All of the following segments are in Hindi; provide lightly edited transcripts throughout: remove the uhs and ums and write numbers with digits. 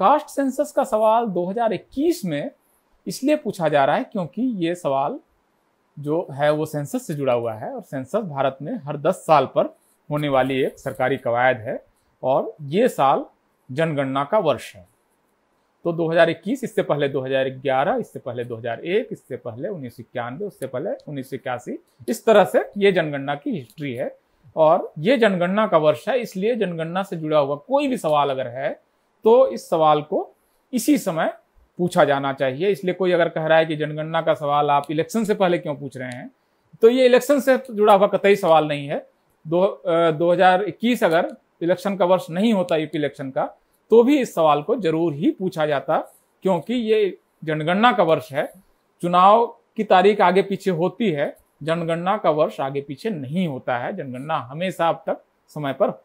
कास्ट सेंसस का सवाल 2021 में इसलिए पूछा जा रहा है क्योंकि ये सवाल जो है वो सेंसस से जुड़ा हुआ है और सेंसस भारत में हर 10 साल पर होने वाली एक सरकारी कवायद है और ये साल जनगणना का वर्ष है। तो 2021, इससे पहले 2011, इससे पहले 2001, इससे पहले 1991, उससे पहले 1981, इस तरह से ये जनगणना की हिस्ट्री है और ये जनगणना का वर्ष है। इसलिए जनगणना से जुड़ा हुआ कोई भी सवाल अगर है तो इस सवाल को इसी समय पूछा जाना चाहिए। इसलिए कोई अगर कह रहा है कि जनगणना का सवाल आप इलेक्शन से पहले क्यों पूछ रहे हैं, तो ये इलेक्शन से जुड़ा हुआ कतई सवाल नहीं है। 2021 अगर इलेक्शन का वर्ष नहीं होता, यूपी इलेक्शन का, तो भी इस सवाल को जरूर ही पूछा जाता, क्योंकि ये जनगणना का वर्ष है। चुनाव की तारीख आगे पीछे होती है, जनगणना का वर्ष आगे पीछे नहीं होता है। जनगणना हमेशा अब तक समय पर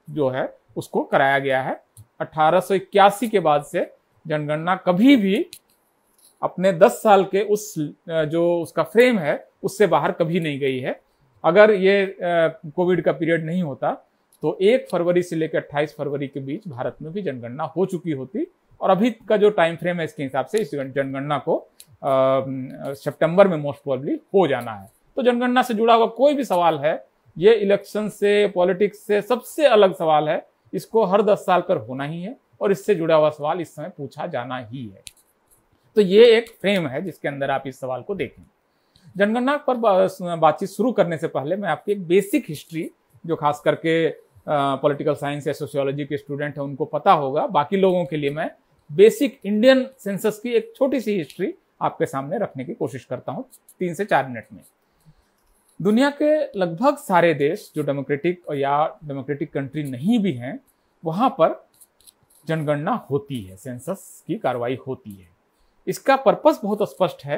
जो है उसको कराया गया है। 1881 के बाद से जनगणना कभी भी अपने 10 साल के उस जो उसका फ्रेम है उससे बाहर कभी नहीं गई है। अगर ये कोविड का पीरियड नहीं होता तो 1 फरवरी से लेकर 28 फरवरी के बीच भारत में भी जनगणना हो चुकी होती और अभी का जो टाइम फ्रेम है इसके हिसाब से इस जनगणना को सितंबर में मोस्ट प्रोबेबली हो जाना है। तो जनगणना से जुड़ा हुआ कोई भी सवाल है, ये इलेक्शन से, पॉलिटिक्स से सबसे अलग सवाल है। इसको हर 10 साल पर होना ही है और इससे जुड़ा हुआ सवाल इस समय पूछा जाना ही है। तो ये एक फ्रेम है जिसके अंदर आप इस सवाल को देखें। जनगणना पर बातचीत शुरू करने से पहले मैं आपकी एक बेसिक हिस्ट्री, जो खास करके पॉलिटिकल साइंस या सोशियोलॉजी के स्टूडेंट हैं उनको पता होगा, बाकी लोगों के लिए मैं बेसिक इंडियन सेंसस की एक छोटी सी हिस्ट्री आपके सामने रखने की कोशिश करता हूं 3 से 4 मिनट में। दुनिया के लगभग सारे देश जो डेमोक्रेटिक या डेमोक्रेटिक कंट्री नहीं भी हैं, वहां पर जनगणना होती है, सेंसस की कार्रवाई होती है। इसका पर्पस बहुत स्पष्ट है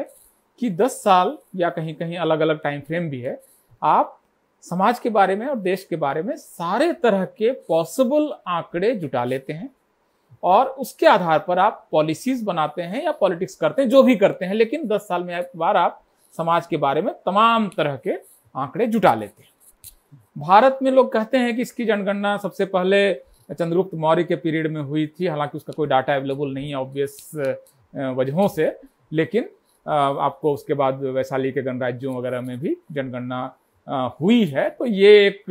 कि 10 साल या कहीं कहीं अलग अलग टाइम फ्रेम भी है, आप समाज के बारे में और देश के बारे में सारे तरह के पॉसिबल आंकड़े जुटा लेते हैं और उसके आधार पर आप पॉलिसीज बनाते हैं या पॉलिटिक्स करते हैं, जो भी करते हैं, लेकिन 10 साल में एक बार आप समाज के बारे में तमाम तरह के आंकड़े जुटा लेते हैं। भारत में लोग कहते हैं कि इसकी जनगणना सबसे पहले चंद्रगुप्त मौर्य के पीरियड में हुई थी, हालांकि उसका कोई डाटा अवेलेबल नहीं है ऑब्वियस वजहों से, लेकिन आपको उसके बाद वैशाली के गणराज्यों वगैरह में भी जनगणना हुई है। तो ये एक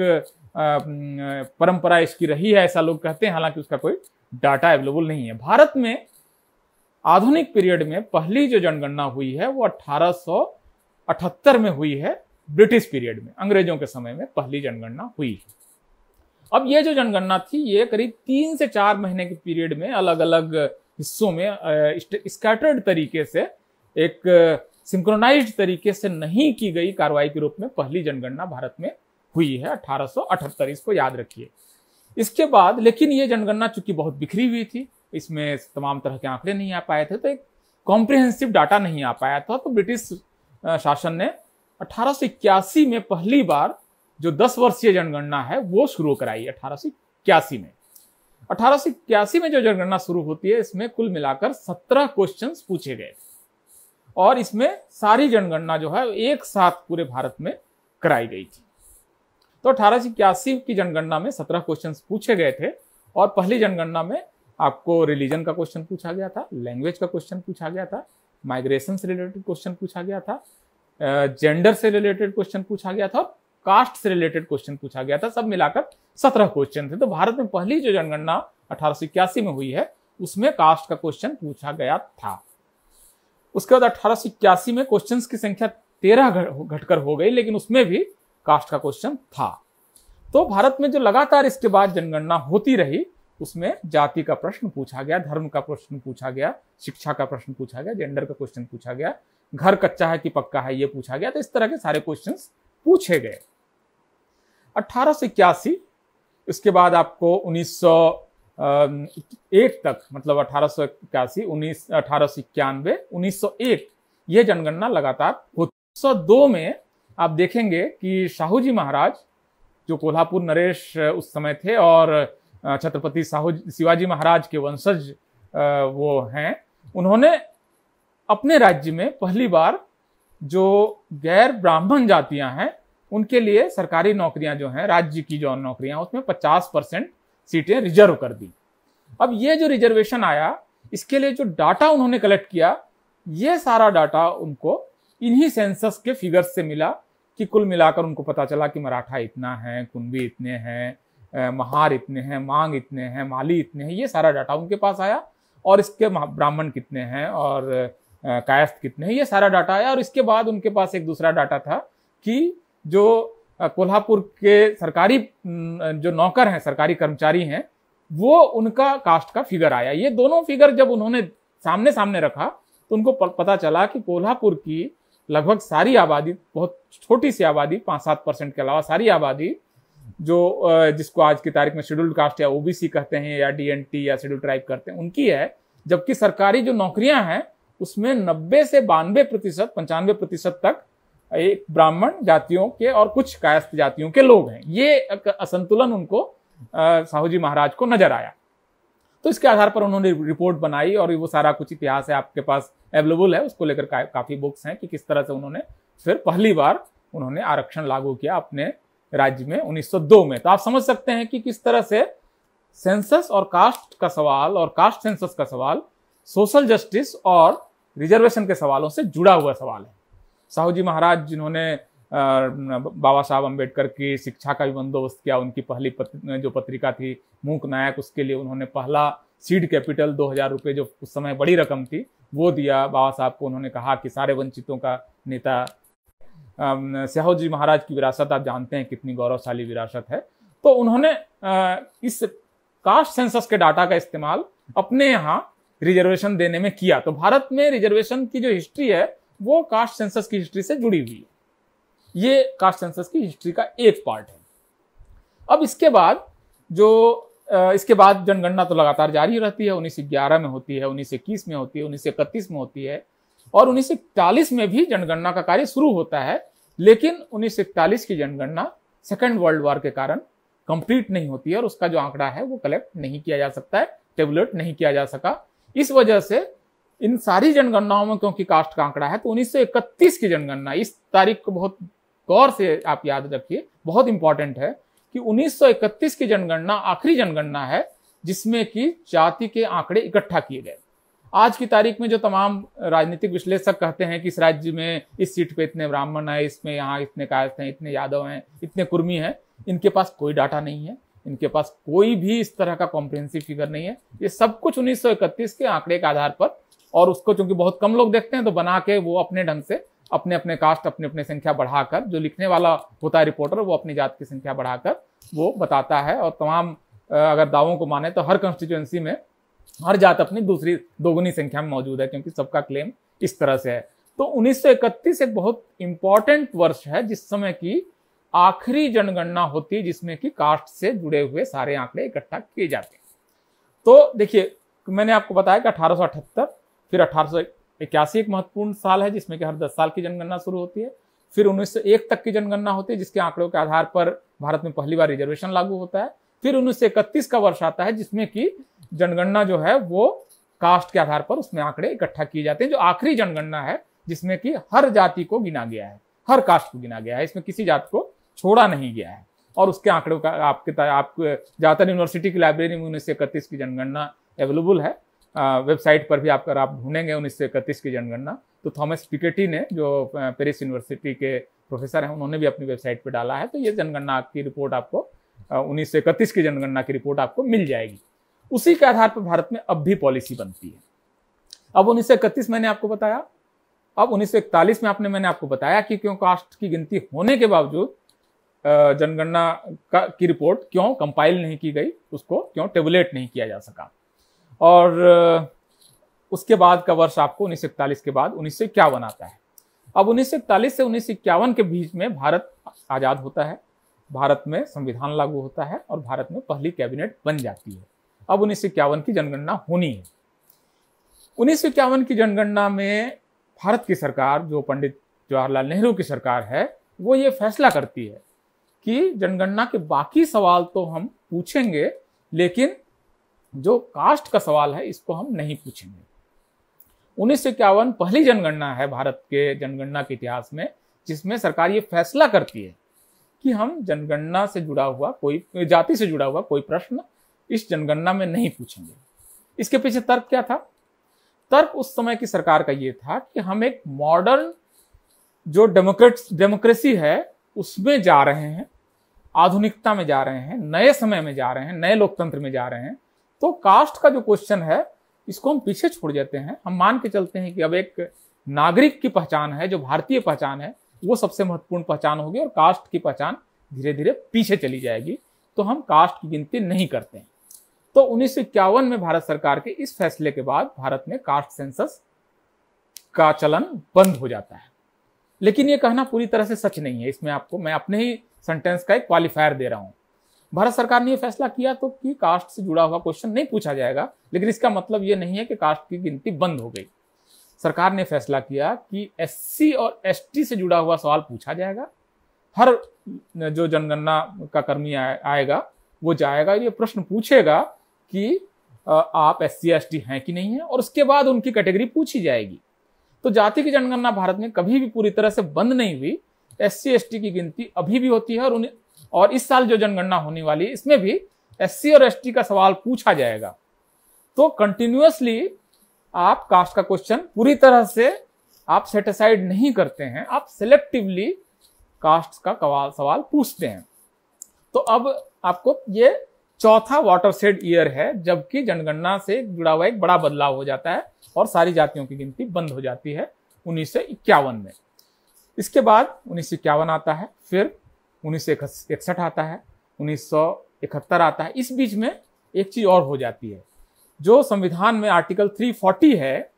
परंपरा इसकी रही है, ऐसा लोग कहते हैं, हालांकि उसका कोई डाटा अवेलेबल नहीं है। भारत में आधुनिक पीरियड में पहली जो जनगणना हुई है वो 1878 में हुई है, ब्रिटिश पीरियड में, अंग्रेजों के समय में पहली जनगणना हुई है। अब ये जो जनगणना थी ये करीब 3 से 4 महीने के पीरियड में अलग अलग हिस्सों में स्कैटर्ड तरीके से, एक सिंक्रोनाइज्ड तरीके से नहीं की गई कार्रवाई के रूप में पहली जनगणना भारत में हुई है 1878, इसको याद रखिए। इसके बाद लेकिन ये जनगणना चूंकि बहुत बिखरी हुई थी, इसमें तमाम तरह के आंकड़े नहीं आ पाए थे, तो एक कॉम्प्रिहेंसिव डाटा नहीं आ पाया था, तो ब्रिटिश शासन ने 1881 में पहली बार जो 10 वर्षीय जनगणना है वो शुरू कराई। 1881 में 1881 में जो जनगणना शुरू होती है इसमें कुल मिलाकर 17 क्वेश्चंस पूछे गए और इसमें सारी जनगणना जो है एक साथ पूरे भारत में कराई गई थी। तो 1881 की जनगणना में 17 क्वेश्चंस पूछे गए थे और पहली जनगणना में आपको रिलीजन का क्वेश्चन पूछा गया था, लैंग्वेज का क्वेश्चन पूछा गया था, माइग्रेशन से रिलेटेड क्वेश्चन पूछा गया था, जेंडर से रिलेटेड क्वेश्चन पूछा गया था, कास्ट से रिलेटेड क्वेश्चन पूछा गया था। सब मिलाकर 17 क्वेश्चन थे। तो भारत में पहली जो जनगणना 1881 में हुई है उसमें कास्ट का क्वेश्चन पूछा गया था। उसके बाद 1881 में क्वेश्चंस की संख्या 13 घटकर हो गई, लेकिन उसमें भी कास्ट का क्वेश्चन था। तो भारत में जो लगातार इसके बाद जनगणना होती रही उसमें जाति का प्रश्न पूछा गया, धर्म का प्रश्न पूछा गया, शिक्षा का प्रश्न पूछा गया, जेंडर का क्वेश्चन पूछा गया, घर कच्चा है कि पक्का है ये पूछा गया। तो इस तरह के सारे क्वेश्चंस पूछे गए। 1881 इसके बाद आपको 1901 तक, मतलब 1881, 1891, 1901 ये जनगणना लगातार होती। 1902 में आप देखेंगे कि शाहू जी महाराज, जो कोल्हापुर नरेश उस समय थे और छत्रपति शिवाजी महाराज के वंशज वो हैं, उन्होंने अपने राज्य में पहली बार जो गैर ब्राह्मण जातियां हैं उनके लिए सरकारी नौकरियां जो हैं, राज्य की जो नौकरियां, उसमें 50% सीटें रिजर्व कर दी। अब ये जो रिजर्वेशन आया, इसके लिए जो डाटा उन्होंने कलेक्ट किया, ये सारा डाटा उनको इन्हीं सेंसस के फिगर्स से मिला कि कुल मिलाकर उनको पता चला कि मराठा इतना है, कुंभी इतने हैं, महार इतने हैं, मांग इतने हैं, माली इतने हैं। ये सारा डाटा उनके पास आया और इसके ब्राह्मण कितने हैं और कायस्थ कितने हैं, ये सारा डाटा आया। और इसके बाद उनके पास एक दूसरा डाटा था कि जो कोल्हापुर के सरकारी जो नौकर हैं, सरकारी कर्मचारी हैं, वो उनका कास्ट का फिगर आया। ये दोनों फिगर जब उन्होंने सामने सामने रखा तो उनको पता चला कि कोल्हापुर की लगभग सारी आबादी, बहुत छोटी सी आबादी, 5-7% के अलावा सारी आबादी जो जिसको आज की तारीख में शेड्यूल्ड कास्ट या ओबीसी कहते हैं या डीएनटी या शेड्यूल्ड ट्राइब करते हैं, उनकी है। जबकि सरकारी जो नौकरियां हैं उसमें 90 से 92%, 95% तक एक ब्राह्मण जातियों के और कुछ कायस्थ जातियों के लोग हैं। ये असंतुलन उनको साहू जी महाराज को नजर आया। तो इसके आधार पर उन्होंने रिपोर्ट बनाई और वो सारा कुछ इतिहास है आपके पास अवेलेबल है, उसको लेकर काफी बुक्स हैं कि किस तरह से उन्होंने फिर पहली बार उन्होंने आरक्षण लागू किया अपने राज्य में 1902 में। तो आप समझ सकते हैं कि किस तरह से सेंसस और कास्ट का सवाल और कास्ट सेंसस का सवाल सोशल जस्टिस और रिजर्वेशन के सवालों से जुड़ा हुआ सवाल है। साहू जी महाराज जिन्होंने बाबा साहब अम्बेडकर की शिक्षा का भी बंदोबस्त किया, उनकी पहली जो पत्रिका थी मूक नायक, उसके लिए उन्होंने पहला सीड कैपिटल 2000 रुपये, जो उस समय बड़ी रकम थी, वो दिया बाबा साहब को। उन्होंने कहा कि सारे वंचितों का नेता। साहू जी महाराज की विरासत आप जानते हैं कितनी गौरवशाली विरासत है। तो उन्होंने इस कास्ट सेंसस के डाटा का इस्तेमाल अपने यहाँ रिजर्वेशन देने में किया। तो भारत में रिजर्वेशन की जो हिस्ट्री है वो कास्ट सेंसस की हिस्ट्री से जुड़ी हुई है। ये कास्ट सेंसस की हिस्ट्री का एक पार्ट है। अब इसके बाद जनगणना तो लगातार जारी रहती है। 1911 में होती है, 1921 में होती है, 1931 में होती है और 1941 में भी जनगणना का कार्य शुरू होता है। लेकिन 1941 की जनगणना सेकेंड वर्ल्ड वॉर के कारण कंप्लीट नहीं होती है और उसका जो आंकड़ा है वो कलेक्ट नहीं किया जा सकता है, टेबुलेट नहीं किया जा सका। इस वजह से इन सारी जनगणनाओं में क्योंकि कास्ट का आंकड़ा है, तो 1931 की जनगणना, इस तारीख को बहुत गौर से आप याद रखिए, बहुत इंपॉर्टेंट है कि 1931 की जनगणना आखिरी जनगणना है जिसमें कि जाति के आंकड़े इकट्ठा किए गए। आज की तारीख में जो तमाम राजनीतिक विश्लेषक कहते हैं कि इस राज्य में इस सीट पे इतने ब्राह्मण हैं, इसमें यहाँ इतने कायस्थ हैं, इतने यादव हैं, इतने कुर्मी हैं, इनके पास कोई डाटा नहीं है, इनके पास कोई भी इस तरह का कॉम्प्रिहेंसिव फिगर नहीं है। ये सब कुछ 1931 के आंकड़े के आधार पर, और उसको चूंकि बहुत कम लोग देखते हैं तो बना के वो अपने ढंग से अपने अपने कास्ट, अपने अपने संख्या बढ़ाकर, जो लिखने वाला होता है रिपोर्टर, वो अपनी जात की संख्या बढ़ाकर वो बताता है। और तमाम अगर दावों को माने तो हर कंस्टिट्यूएंसी में हर जात अपनी दूसरी दोगुनी संख्या में मौजूद है, क्योंकि सबका क्लेम इस तरह से है। तो 1931 एक बहुत इंपॉर्टेंट वर्ष है जिस समय की आखिरी जनगणना होती है जिसमें कि कास्ट से जुड़े हुए सारे आंकड़े इकट्ठा किए जाते हैं। तो देखिए, मैंने आपको बताया कि 1878, फिर 1881 एक महत्वपूर्ण साल है जिसमें कि हर 10 साल की जनगणना शुरू होती है। फिर 1901 तक की जनगणना होती है जिसके आंकड़ों के आधार पर भारत में पहली बार रिजर्वेशन लागू होता है। फिर 1931 का वर्ष आता है जिसमें कि जनगणना जो है वो कास्ट के आधार पर उसमें आंकड़े इकट्ठा किए जाते हैं, जो आखिरी जनगणना है जिसमें कि हर जाति को गिना गया है, हर कास्ट को गिना गया है, इसमें किसी जात को छोड़ा नहीं गया है। और उसके आंकड़ों का आपको ज्यादातर यूनिवर्सिटी की लाइब्रेरी में 1931 की जनगणना अवेलेबल है। वेबसाइट पर भी आप ढूंढेंगे 1931 की जनगणना, तो थॉमस पिकेटी ने, जो पेरिस यूनिवर्सिटी के प्रोफेसर हैं, उन्होंने भी अपनी वेबसाइट पर डाला है। तो ये जनगणना की रिपोर्ट आपको 1931 की जनगणना की रिपोर्ट आपको मिल जाएगी। उसी के आधार पर भारत में अब भी पॉलिसी बनती है। अब 1931 मैंने आपको बताया, अब 1941 में मैंने आपको बताया कि क्यों कास्ट की गिनती होने के बावजूद जनगणना की रिपोर्ट क्यों कंपाइल नहीं की गई, उसको क्यों टेबुलेट नहीं किया जा सका। और उसके बाद का वर्ष आपको 1941 के बाद 1951 आता है। अब 1941 से 1951 के बीच में भारत आजाद होता है, भारत में संविधान लागू होता है और भारत में पहली कैबिनेट बन जाती है। अब 1951 की जनगणना होनी है। 1951 की जनगणना में भारत की सरकार, जो पंडित जवाहरलाल नेहरू की सरकार है, वो ये फैसला करती है कि जनगणना के बाकी सवाल तो हम पूछेंगे, लेकिन जो कास्ट का सवाल है इसको हम नहीं पूछेंगे। 1951 पहली जनगणना है भारत के जनगणना के इतिहास में जिसमें सरकार ये फैसला करती है कि हम जनगणना से जुड़ा हुआ कोई, जाति से जुड़ा हुआ कोई प्रश्न इस जनगणना में नहीं पूछेंगे। इसके पीछे तर्क क्या था? तर्क उस समय की सरकार का ये था कि हम एक मॉडर्न जो डेमोक्रेसी है उसमें जा रहे हैं, आधुनिकता में जा रहे हैं, नए समय में जा रहे हैं, नए लोकतंत्र में जा रहे हैं। तो कास्ट का जो क्वेश्चन है इसको हम पीछे छोड़ देते हैं। हम मान के चलते हैं कि अब एक नागरिक की पहचान है, जो भारतीय पहचान है, वो सबसे महत्वपूर्ण पहचान होगी और कास्ट की पहचान धीरे धीरे पीछे चली जाएगी। तो हम कास्ट की गिनती नहीं करते हैं। तो 1951 में भारत सरकार के इस फैसले के बाद भारत में कास्ट सेंसस का चलन बंद हो जाता है। लेकिन ये कहना पूरी तरह से सच नहीं है। इसमें आपको मैं अपने ही सेंटेंस का एक क्वालिफायर दे रहा हूं। भारत सरकार ने यह फैसला किया तो कि कास्ट से जुड़ा हुआ क्वेश्चन नहीं पूछा जाएगा, लेकिन इसका मतलब यह नहीं है कि कास्ट की गिनती बंद हो गई। सरकार ने फैसला किया कि एससी और एसटी से जुड़ा हुआ सवाल पूछा जाएगा। हर जो जनगणना का कर्मी आएगा वो जाएगा, ये प्रश्न पूछेगा कि आप एससी एसटी हैं कि नहीं है, और उसके बाद उनकी कैटेगरी पूछी जाएगी। तो जाति की जनगणना भारत में कभी भी पूरी तरह से बंद नहीं हुई। एससी एसटी की गिनती अभी भी होती है और इस साल जो जनगणना होने वाली है इसमें भी एससी और एसटी का सवाल पूछा जाएगा। तो कंटिन्यूअसली आप कास्ट का क्वेश्चन पूरी तरह से आप सेट असाइड नहीं करते हैं, आप सिलेक्टिवली कास्ट का सवाल पूछते हैं। तो अब आपको ये चौथा वाटरशेड ईयर है जबकि जनगणना से जुड़ा हुआ एक बड़ा बदलाव हो जाता है और सारी जातियों की गिनती बंद हो जाती है 1951 में। इसके बाद 1951 आता है, फिर 1961 आता है, 1971 आता है। इस बीच में एक चीज और हो जाती है, जो संविधान में आर्टिकल 340 है,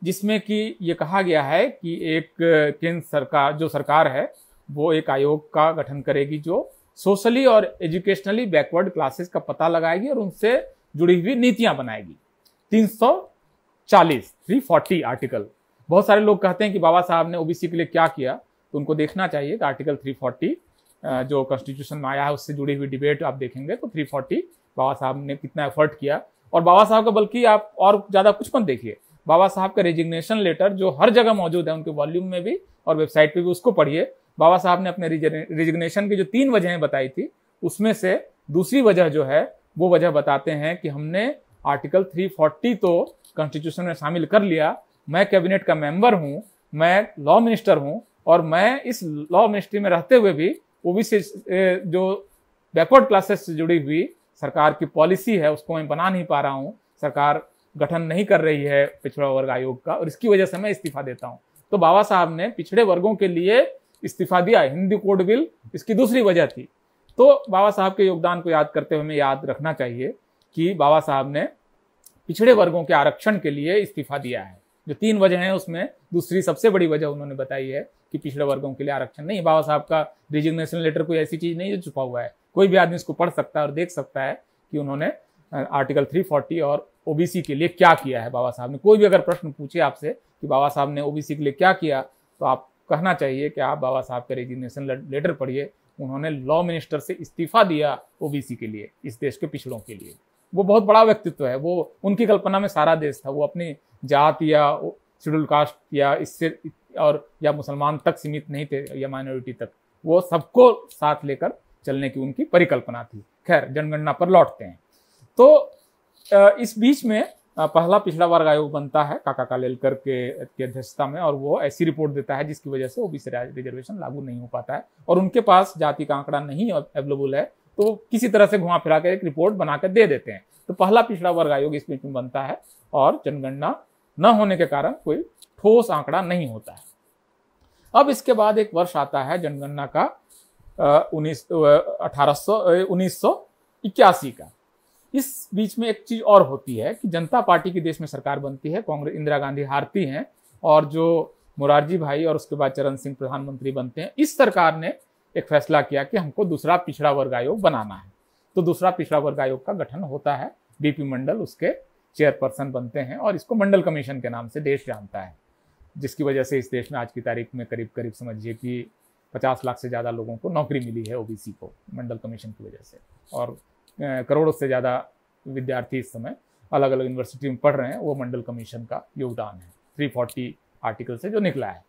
जिसमें कि ये कहा गया है कि एक केंद्र सरकार जो सरकार है वो एक आयोग का गठन करेगी जो सोशली और एजुकेशनली बैकवर्ड क्लासेस का पता लगाएगी और उनसे जुड़ी हुई नीतियां बनाएगी। 340 आर्टिकल। बहुत सारे लोग कहते हैं कि बाबा साहब ने ओबीसी के लिए क्या किया, तो उनको देखना चाहिए कि आर्टिकल 340 जो कॉन्स्टिट्यूशन में आया है उससे जुड़ी हुई डिबेट आप देखेंगे तो 340 बाबा साहब ने कितना एफर्ट किया। और बाबा साहब का बल्कि आप और ज्यादा कुछ मत देखिए, बाबा साहब का रेजिग्नेशन लेटर जो हर जगह मौजूद है, उनके वॉल्यूम में भी और वेबसाइट पे भी, उसको पढ़िए। बाबा साहब ने अपने रेजिग्नेशन की जो 3 वजहें बताई थी उसमें से दूसरी वजह जो है वो वजह बताते हैं कि हमने आर्टिकल 340 तो कॉन्स्टिट्यूशन में शामिल कर लिया, मैं कैबिनेट का मेंबर हूं, मैं लॉ मिनिस्टर हूं और मैं इस लॉ मिनिस्ट्री में रहते हुए भी ओबीसी जो बैकवर्ड क्लासेस से जुड़ी हुई सरकार की पॉलिसी है उसको मैं बना नहीं पा रहा हूं, सरकार गठन नहीं कर रही है पिछड़ा वर्ग आयोग का और इसकी वजह से मैं इस्तीफा देता हूं। तो बाबा साहब ने पिछड़े वर्गों के लिए इस्तीफा दिया। हिंदी कोड बिल इसकी दूसरी वजह थी। तो बाबा साहब के योगदान को याद करते हुए हमें याद रखना चाहिए कि बाबा साहब ने पिछड़े वर्गों के आरक्षण के लिए इस्तीफा दिया है। जो 3 वजह हैं उसमें दूसरी सबसे बड़ी वजह उन्होंने बताई है कि पिछड़े वर्गों के लिए आरक्षण नहीं। बाबा साहब का रेजिग्नेशन लेटर कोई ऐसी चीज नहीं जो छुपा हुआ है, कोई भी आदमी इसको पढ़ सकता है और देख सकता है कि उन्होंने आर्टिकल 340 और ओबीसी के लिए क्या किया है। बाबा साहब ने, कोई भी अगर प्रश्न पूछे आपसे कि बाबा साहब ने ओबीसी के लिए क्या किया, तो आप कहना चाहिए कि आप बाबा साहब का रेजिग्नेशन लेटर पढ़िए। उन्होंने लॉ मिनिस्टर से इस्तीफा दिया ओबीसी के लिए, इस देश के पिछड़ों के लिए। वो बहुत बड़ा व्यक्तित्व है, वो उनकी कल्पना में सारा देश था। वो अपनी जात या शेड्यूल कास्ट या इससे और या मुसलमान तक सीमित नहीं थे या माइनॉरिटी तक, वो सबको साथ लेकर चलने की उनकी परिकल्पना थी। खैर, जनगणना पर लौटते हैं। तो इस बीच में पहला पिछड़ा वर्ग आयोग बनता है काका कालेलकर के अध्यक्षता में और वो ऐसी रिपोर्ट देता है जिसकी वजह से ओबीसी रिजर्वेशन लागू नहीं हो पाता है और उनके पास जाति का आंकड़ा नहीं अवेलेबल है, तो किसी तरह से घुमा फिरा कर एक रिपोर्ट बनाकर दे देते हैं। तो पहला पिछड़ा वर्ग आयोग इस बीच में बनता है और जनगणना न होने के कारण कोई ठोस आंकड़ा नहीं होता है। अब इसके बाद एक वर्ष आता है जनगणना का 1981 का। इस बीच में एक चीज और होती है कि जनता पार्टी की देश में सरकार बनती है, कांग्रेस इंदिरा गांधी हारती हैं और जो मोरारजी भाई और उसके बाद चरण सिंह प्रधानमंत्री बनते हैं। इस सरकार ने एक फैसला किया कि हमको दूसरा पिछड़ा वर्ग आयोग बनाना है। तो दूसरा पिछड़ा वर्ग आयोग का गठन होता है, बीपी मंडल उसके चेयरपर्सन बनते हैं और इसको मंडल कमीशन के नाम से देश जानता है, जिसकी वजह से इस देश में आज की तारीख में करीब करीब समझिए कि 50 लाख से ज्यादा लोगों को नौकरी मिली है ओबीसी को मंडल कमीशन की वजह से, और करोड़ों से ज्यादा विद्यार्थी इस समय अलग अलग यूनिवर्सिटी में पढ़ रहे हैं। वो मंडल कमीशन का योगदान है 340 आर्टिकल से जो निकला है।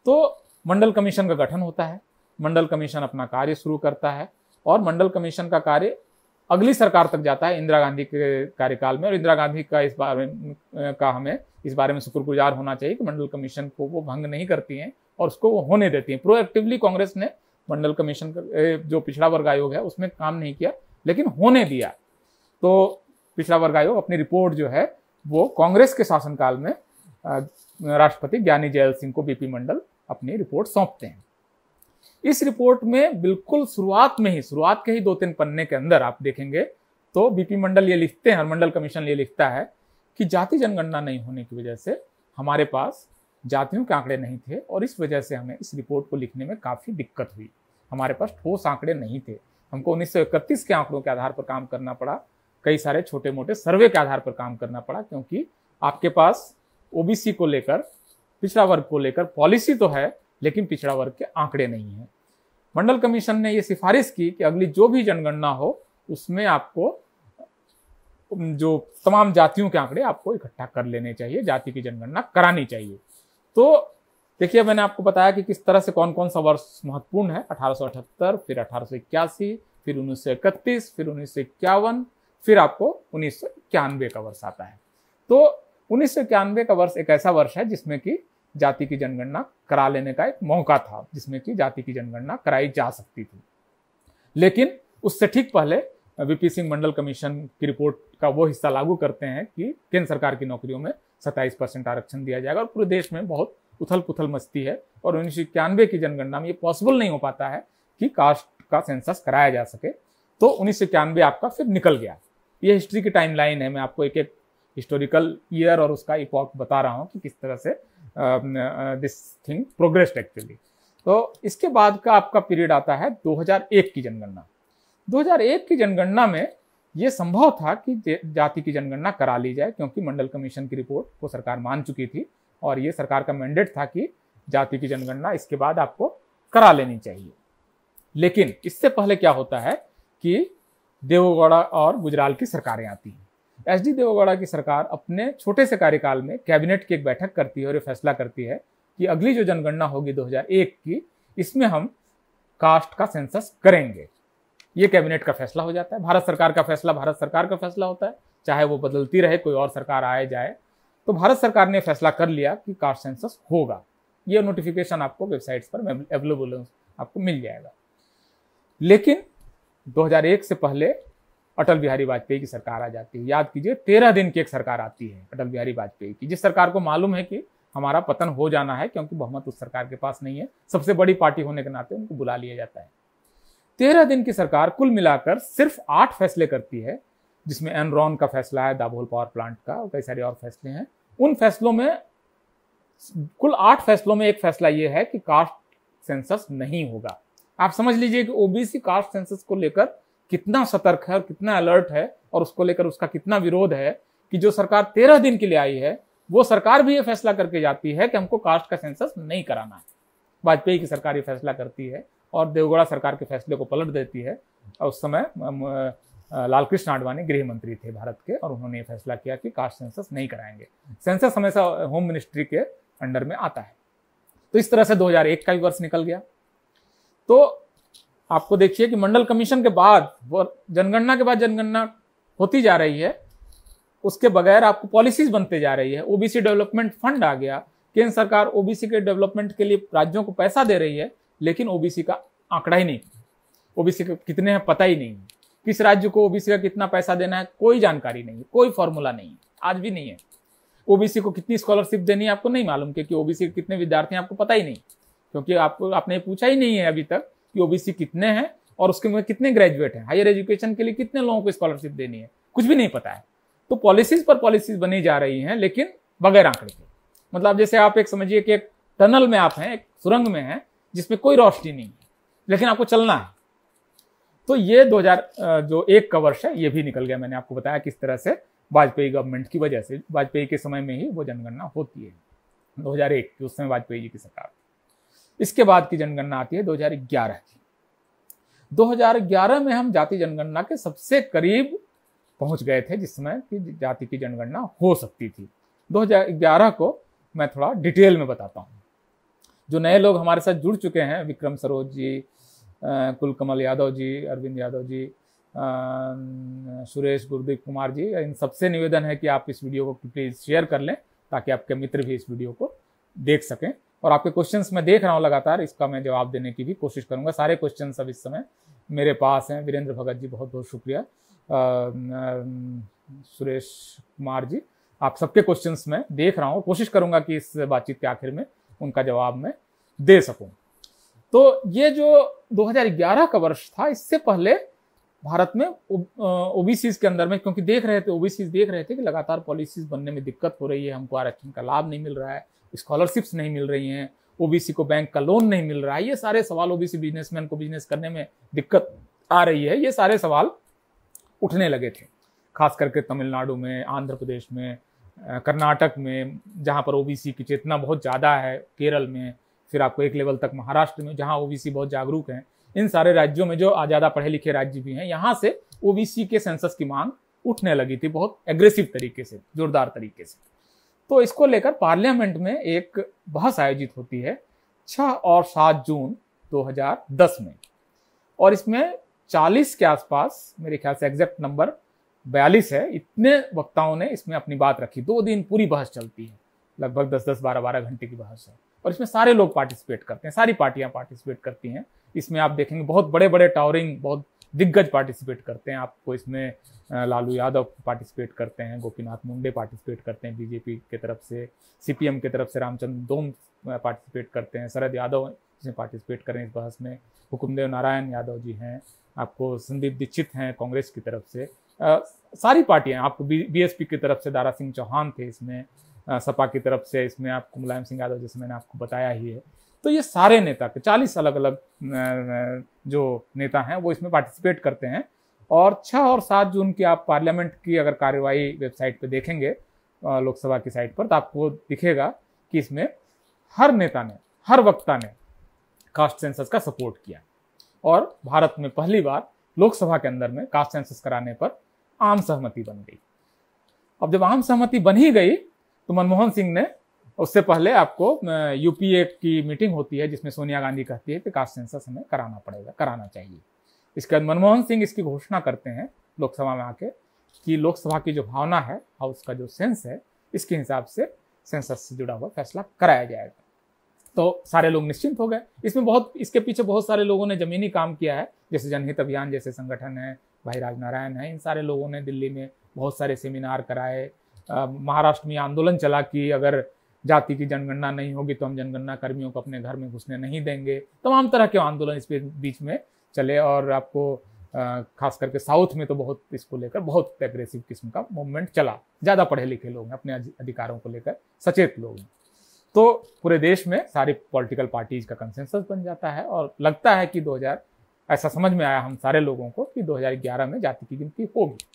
तो मंडल कमीशन का गठन होता है, मंडल कमीशन अपना कार्य शुरू करता है और मंडल कमीशन का कार्य अगली सरकार तक जाता है, इंदिरा गांधी के कार्यकाल में। और इंदिरा गांधी का हमें इस बारे में शुक्रगुजार होना चाहिए कि मंडल कमीशन को वो भंग नहीं करती हैं और उसको वो होने देती हैं। प्रोएक्टिवली कांग्रेस ने मंडल कमीशन जो पिछड़ा वर्ग आयोग है उसमें काम नहीं किया, लेकिन होने दिया। तो पिछड़ा वर्ग आयोग अपनी रिपोर्ट जो है वो कांग्रेस के शासनकाल में राष्ट्रपति ज्ञानी जैल सिंह को बीपी मंडल अपनी रिपोर्ट सौंपते हैं। इस रिपोर्ट में बिल्कुल शुरुआत के ही 2-3 पन्ने के अंदर आप देखेंगे तो बीपी मंडल ये लिखते हैं और मंडल कमीशन ये लिखता है कि जाति जनगणना नहीं होने की वजह से हमारे पास जातियों के आंकड़े नहीं थे और इस वजह से हमें इस रिपोर्ट को लिखने में काफ़ी दिक्कत हुई। हमारे पास ठोस आंकड़े नहीं थे, हमको 1931 के आंकड़ों के आधार पर काम करना पड़ा, कई सारे छोटे मोटे सर्वे के आधार पर काम करना पड़ा, क्योंकि आपके पास ओबीसी को लेकर, पिछड़ा वर्ग को लेकर पॉलिसी तो है लेकिन पिछड़ा वर्ग के आंकड़े नहीं है। मंडल कमीशन ने यह सिफारिश की कि अगली जो भी जनगणना हो उसमें आपको जो तमाम जातियों के आंकड़े आपको इकट्ठा कर लेने चाहिए, जाति की जनगणना करानी चाहिए। तो देखिए, मैंने आपको बताया कि किस तरह से कौन कौन सा वर्ष महत्वपूर्ण है। 1878, फिर 1881, फिर 1931, फिर 1951, फिर आपको 1991 का वर्ष आता है। तो 1991 का वर्ष एक ऐसा वर्ष है जिसमें कि जाति की जनगणना करा लेने का एक मौका था, जिसमें कि जाति की जनगणना कराई जा सकती थी। लेकिन उससे ठीक पहले वीपी सिंह मंडल कमीशन की रिपोर्ट का वो हिस्सा लागू करते हैं कि केंद्र सरकार की नौकरियों में 27% आरक्षण दिया जाएगा और पूरे देश में बहुत उथल पुथल मचती है। और 1991 की जनगणना में ये पॉसिबल नहीं हो पाता है कि कास्ट का सेंसस कराया जा सके। तो 1991 आपका फिर निकल गया। ये हिस्ट्री की टाइमलाइन है, मैं आपको एक एक हिस्टोरिकल ईयर और उसका इपॉक बता रहा हूँ कि किस तरह से दिस थिंग प्रोग्रेस्ड एक्चुअली। तो इसके बाद का आपका पीरियड आता है 2001 की जनगणना। 2001 की जनगणना में ये संभव था कि जाति की जनगणना करा ली जाए, क्योंकि मंडल कमीशन की रिपोर्ट को सरकार मान चुकी थी और ये सरकार का मैंडेट था कि जाति की जनगणना इसके बाद आपको करा लेनी चाहिए। लेकिन इससे पहले क्या होता है कि देवेगौड़ा और गुजराल की सरकारें आती हैं। एचडी देवेगौड़ा की सरकार अपने छोटे से कार्यकाल में कैबिनेट की एक बैठक करती है और ये फैसला करती है कि अगली जो जनगणना होगी 2001 की, इसमें हम कास्ट का सेंसस करेंगे। ये कैबिनेट का फैसला हो जाता है। भारत सरकार का फैसला भारत सरकार का फैसला होता है, चाहे वो बदलती रहे, कोई और सरकार आए जाए। तो भारत सरकार ने फैसला कर लिया कि कास्ट सेंसस होगा। ये नोटिफिकेशन आपको वेबसाइट्स पर अवेलेबल आपको मिल जाएगा। लेकिन 2001 से पहले अटल बिहारी वाजपेयी की सरकार आ जाती है। याद कीजिए, 13 दिन की एक सरकार आती है अटल बिहारी वाजपेयी की, जिस सरकार को मालूम है कि हमारा पतन हो जाना है, क्योंकि बहुमत उस सरकार के पास नहीं है। सबसे बड़ी पार्टी होने के नाते उनको बुला लिया जाता है। 13 दिन की सरकार कुल मिलाकर सिर्फ 8 फैसले करती है, जिसमें एनरॉन का फैसला है, दाभोल पावर प्लांट का, और कई सारे और फैसले हैं। उन फैसलों में, कुल 8 फैसलों में एक फैसला यह है कि कास्ट सेंसस नहीं होगा। आप समझ लीजिए कि ओबीसी कास्ट सेंसस को लेकर कितना सतर्क है और कितना अलर्ट है, और उसको लेकर उसका कितना विरोध है कि जो सरकार 13 दिन के लिए आई है वो सरकार भी ये फैसला करके जाती है कि हमको कास्ट का सेंसस नहीं कराना है। वाजपेयी की सरकार ये फैसला करती है और देवगौड़ा सरकार के फैसले को पलट देती है। और उस समय लालकृष्ण आडवाणी गृह मंत्री थे भारत के, और उन्होंने ये फैसला किया कि कास्ट सेंसस नहीं कराएंगे। सेंसस हमेशा होम मिनिस्ट्री के अंडर में आता है। तो इस तरह से 2001 का भी वर्ष निकल गया। तो आपको देखिए कि मंडल कमीशन के बाद, वो जनगणना के बाद जनगणना होती जा रही है, उसके बगैर आपको पॉलिसीज बनते जा रही है। ओबीसी डेवलपमेंट फंड आ गया, केंद्र सरकार ओबीसी के डेवलपमेंट के लिए राज्यों को पैसा दे रही है, लेकिन ओबीसी का आंकड़ा ही नहीं, ओबीसी के कितने हैं पता ही नहीं, किस राज्य को ओबीसी का कितना पैसा देना है कोई जानकारी नहीं, कोई फॉर्मूला नहीं, आज भी नहीं है। ओबीसी को कितनी स्कॉलरशिप देनी है आपको नहीं मालूम, क्योंकि ओबीसी के कितने विद्यार्थी हैं आपको पता ही नहीं, क्योंकि आपने पूछा ही नहीं है अभी तक कि ओबीसी कितने हैं और उसके में कितने ग्रेजुएट हैं, हायर एजुकेशन के लिए कितने लोगों को स्कॉलरशिप देनी है, कुछ भी नहीं पता है। तो पॉलिसीज पर पॉलिसीज बनी जा रही हैं, लेकिन बगैर आंकड़े के। मतलब जैसे आप एक समझिए कि एक टनल में आप हैं, एक सुरंग में हैं जिसमें कोई रोशनी नहीं है, लेकिन आपको चलना है। तो ये 2001 का वर्ष है, ये भी निकल गया। मैंने आपको बताया किस तरह से वाजपेयी गवर्नमेंट की वजह से, वाजपेयी के समय में ही वो जनगणना होती है 2001 की, उस समय वाजपेयी जी की सरकार। इसके बाद की जनगणना आती है 2011 की। 2011 में हम जाति जनगणना के सबसे करीब पहुंच गए थे, जिस समय की जाति की जनगणना हो सकती थी। 2011 को मैं थोड़ा डिटेल में बताता हूं। जो नए लोग हमारे साथ जुड़ चुके हैं, विक्रम सरोज जी, कुलकमल यादव जी, अरविंद यादव जी, सुरेश, गुरदीप कुमार जी, इन सबसे निवेदन है कि आप इस वीडियो को प्लीज़ शेयर कर लें ताकि आपके मित्र भी इस वीडियो को देख सकें। और आपके क्वेश्चंस मैं देख रहा हूँ लगातार, इसका मैं जवाब देने की भी कोशिश करूँगा। सारे क्वेश्चंस अब इस समय मेरे पास हैं। वीरेंद्र भगत जी, बहुत बहुत शुक्रिया। सुरेश कुमार जी, आप सबके क्वेश्चंस मैं देख रहा हूँ, कोशिश करूँगा कि इस बातचीत के आखिर में उनका जवाब मैं दे सकूँ। तो ये जो 2011 का वर्ष था, इससे पहले भारत में ओबीसीज के अंदर में, क्योंकि देख रहे थे ओबीसीज देख रहे थे कि लगातार पॉलिसीज बनने में दिक्कत हो रही है, हमको आरक्षण का लाभ नहीं मिल रहा है, स्कॉलरशिप्स नहीं मिल रही हैं, ओबीसी को बैंक का लोन नहीं मिल रहा है, ये सारे सवाल, ओबीसी बिजनेसमैन को बिजनेस करने में दिक्कत आ रही है, ये सारे सवाल उठने लगे थे। खास करके तमिलनाडु में, आंध्र प्रदेश में, कर्नाटक में, जहाँ पर ओबीसी की चेतना बहुत ज़्यादा है, केरल में, फिर आपको एक लेवल तक महाराष्ट्र में जहाँ ओबीसी बहुत जागरूक हैं। इन सारे राज्यों में जो ज़्यादा पढ़े लिखे राज्य भी हैं, यहाँ से ओबीसी के सेंसस की मांग उठने लगी थी बहुत एग्रेसिव तरीके से, जोरदार तरीके से। तो इसको लेकर पार्लियामेंट में एक बहस आयोजित होती है 6 और 7 जून 2010 में, और इसमें 40 के आसपास, मेरे ख्याल से एग्जैक्ट नंबर 42 है, इतने वक्ताओं ने इसमें अपनी बात रखी। 2 दिन पूरी बहस चलती है, लगभग 10-10, 12-12 घंटे की बहस है, और इसमें सारे लोग पार्टिसिपेट करते हैं, सारी पार्टियां पार्टिसिपेट करती हैं। इसमें आप देखेंगे बहुत बड़े बड़े टावरिंग, बहुत दिग्गज पार्टिसिपेट करते हैं। आपको इसमें लालू यादव पार्टिसिपेट करते हैं, गोपीनाथ मुंडे पार्टिसिपेट करते हैं बीजेपी की तरफ से, सीपीएम की तरफ से रामचंद्र दोम पार्टिसिपेट करते हैं, शरद यादव इसमें पार्टिसिपेट कर रहे हैं इस बहस में, हुकुमदेव नारायण यादव जी हैं, आपको संदीप दीक्षित हैं कांग्रेस की तरफ से, सारी पार्टियां, आपको बीएसपी की तरफ से दारा सिंह चौहान थे इसमें, सपा की तरफ से इसमें आपको मुलायम सिंह यादव, जैसे मैंने आपको बताया ही है। तो ये सारे नेता के 40 अलग अलग जो नेता हैं वो इसमें पार्टिसिपेट करते हैं। और 6 और 7 जून की आप पार्लियामेंट की अगर कार्यवाही वेबसाइट पे देखेंगे, लोकसभा की साइट पर, तो आपको दिखेगा कि इसमें हर नेता ने, हर वक्ता ने कास्ट सेंसस का सपोर्ट किया, और भारत में पहली बार लोकसभा के अंदर में कास्ट सेंसस कराने पर आम सहमति बन गई। अब जब आम सहमति बन ही गई तो मनमोहन सिंह ने, उससे पहले आपको यूपीए की मीटिंग होती है जिसमें सोनिया गांधी कहती है कि कास्ट सेंसस हमें कराना पड़ेगा, कराना चाहिए। इसके बाद मनमोहन सिंह इसकी घोषणा करते हैं लोकसभा में आके कि लोकसभा की जो भावना है, हाउस का जो सेंस है, इसके हिसाब से सेंसस से जुड़ा हुआ फैसला कराया जाएगा। तो सारे लोग निश्चिंत हो गए। इसके पीछे बहुत सारे लोगों ने जमीनी काम किया है, जैसे जनहित अभियान जैसे संगठन है, भाई राजनारायण है, इन सारे लोगों ने दिल्ली में बहुत सारे सेमिनार कराए। महाराष्ट्र में आंदोलन चला कि अगर जाति की जनगणना नहीं होगी तो हम जनगणना कर्मियों को अपने घर में घुसने नहीं देंगे। तमाम तरह के आंदोलन इस बीच में चले, और आपको खास करके साउथ में तो बहुत इसको लेकर बहुत एग्रेसिव किस्म का मूवमेंट चला। ज़्यादा पढ़े लिखे लोग हैं, अपने अधिकारों को लेकर सचेत लोग हैं। तो पूरे देश में सारी पॉलिटिकल पार्टीज का कंसेंसस बन जाता है, और लगता है कि 2000 ऐसा समझ में आया हम सारे लोगों को कि 2011 में जाति की गिनती होगी।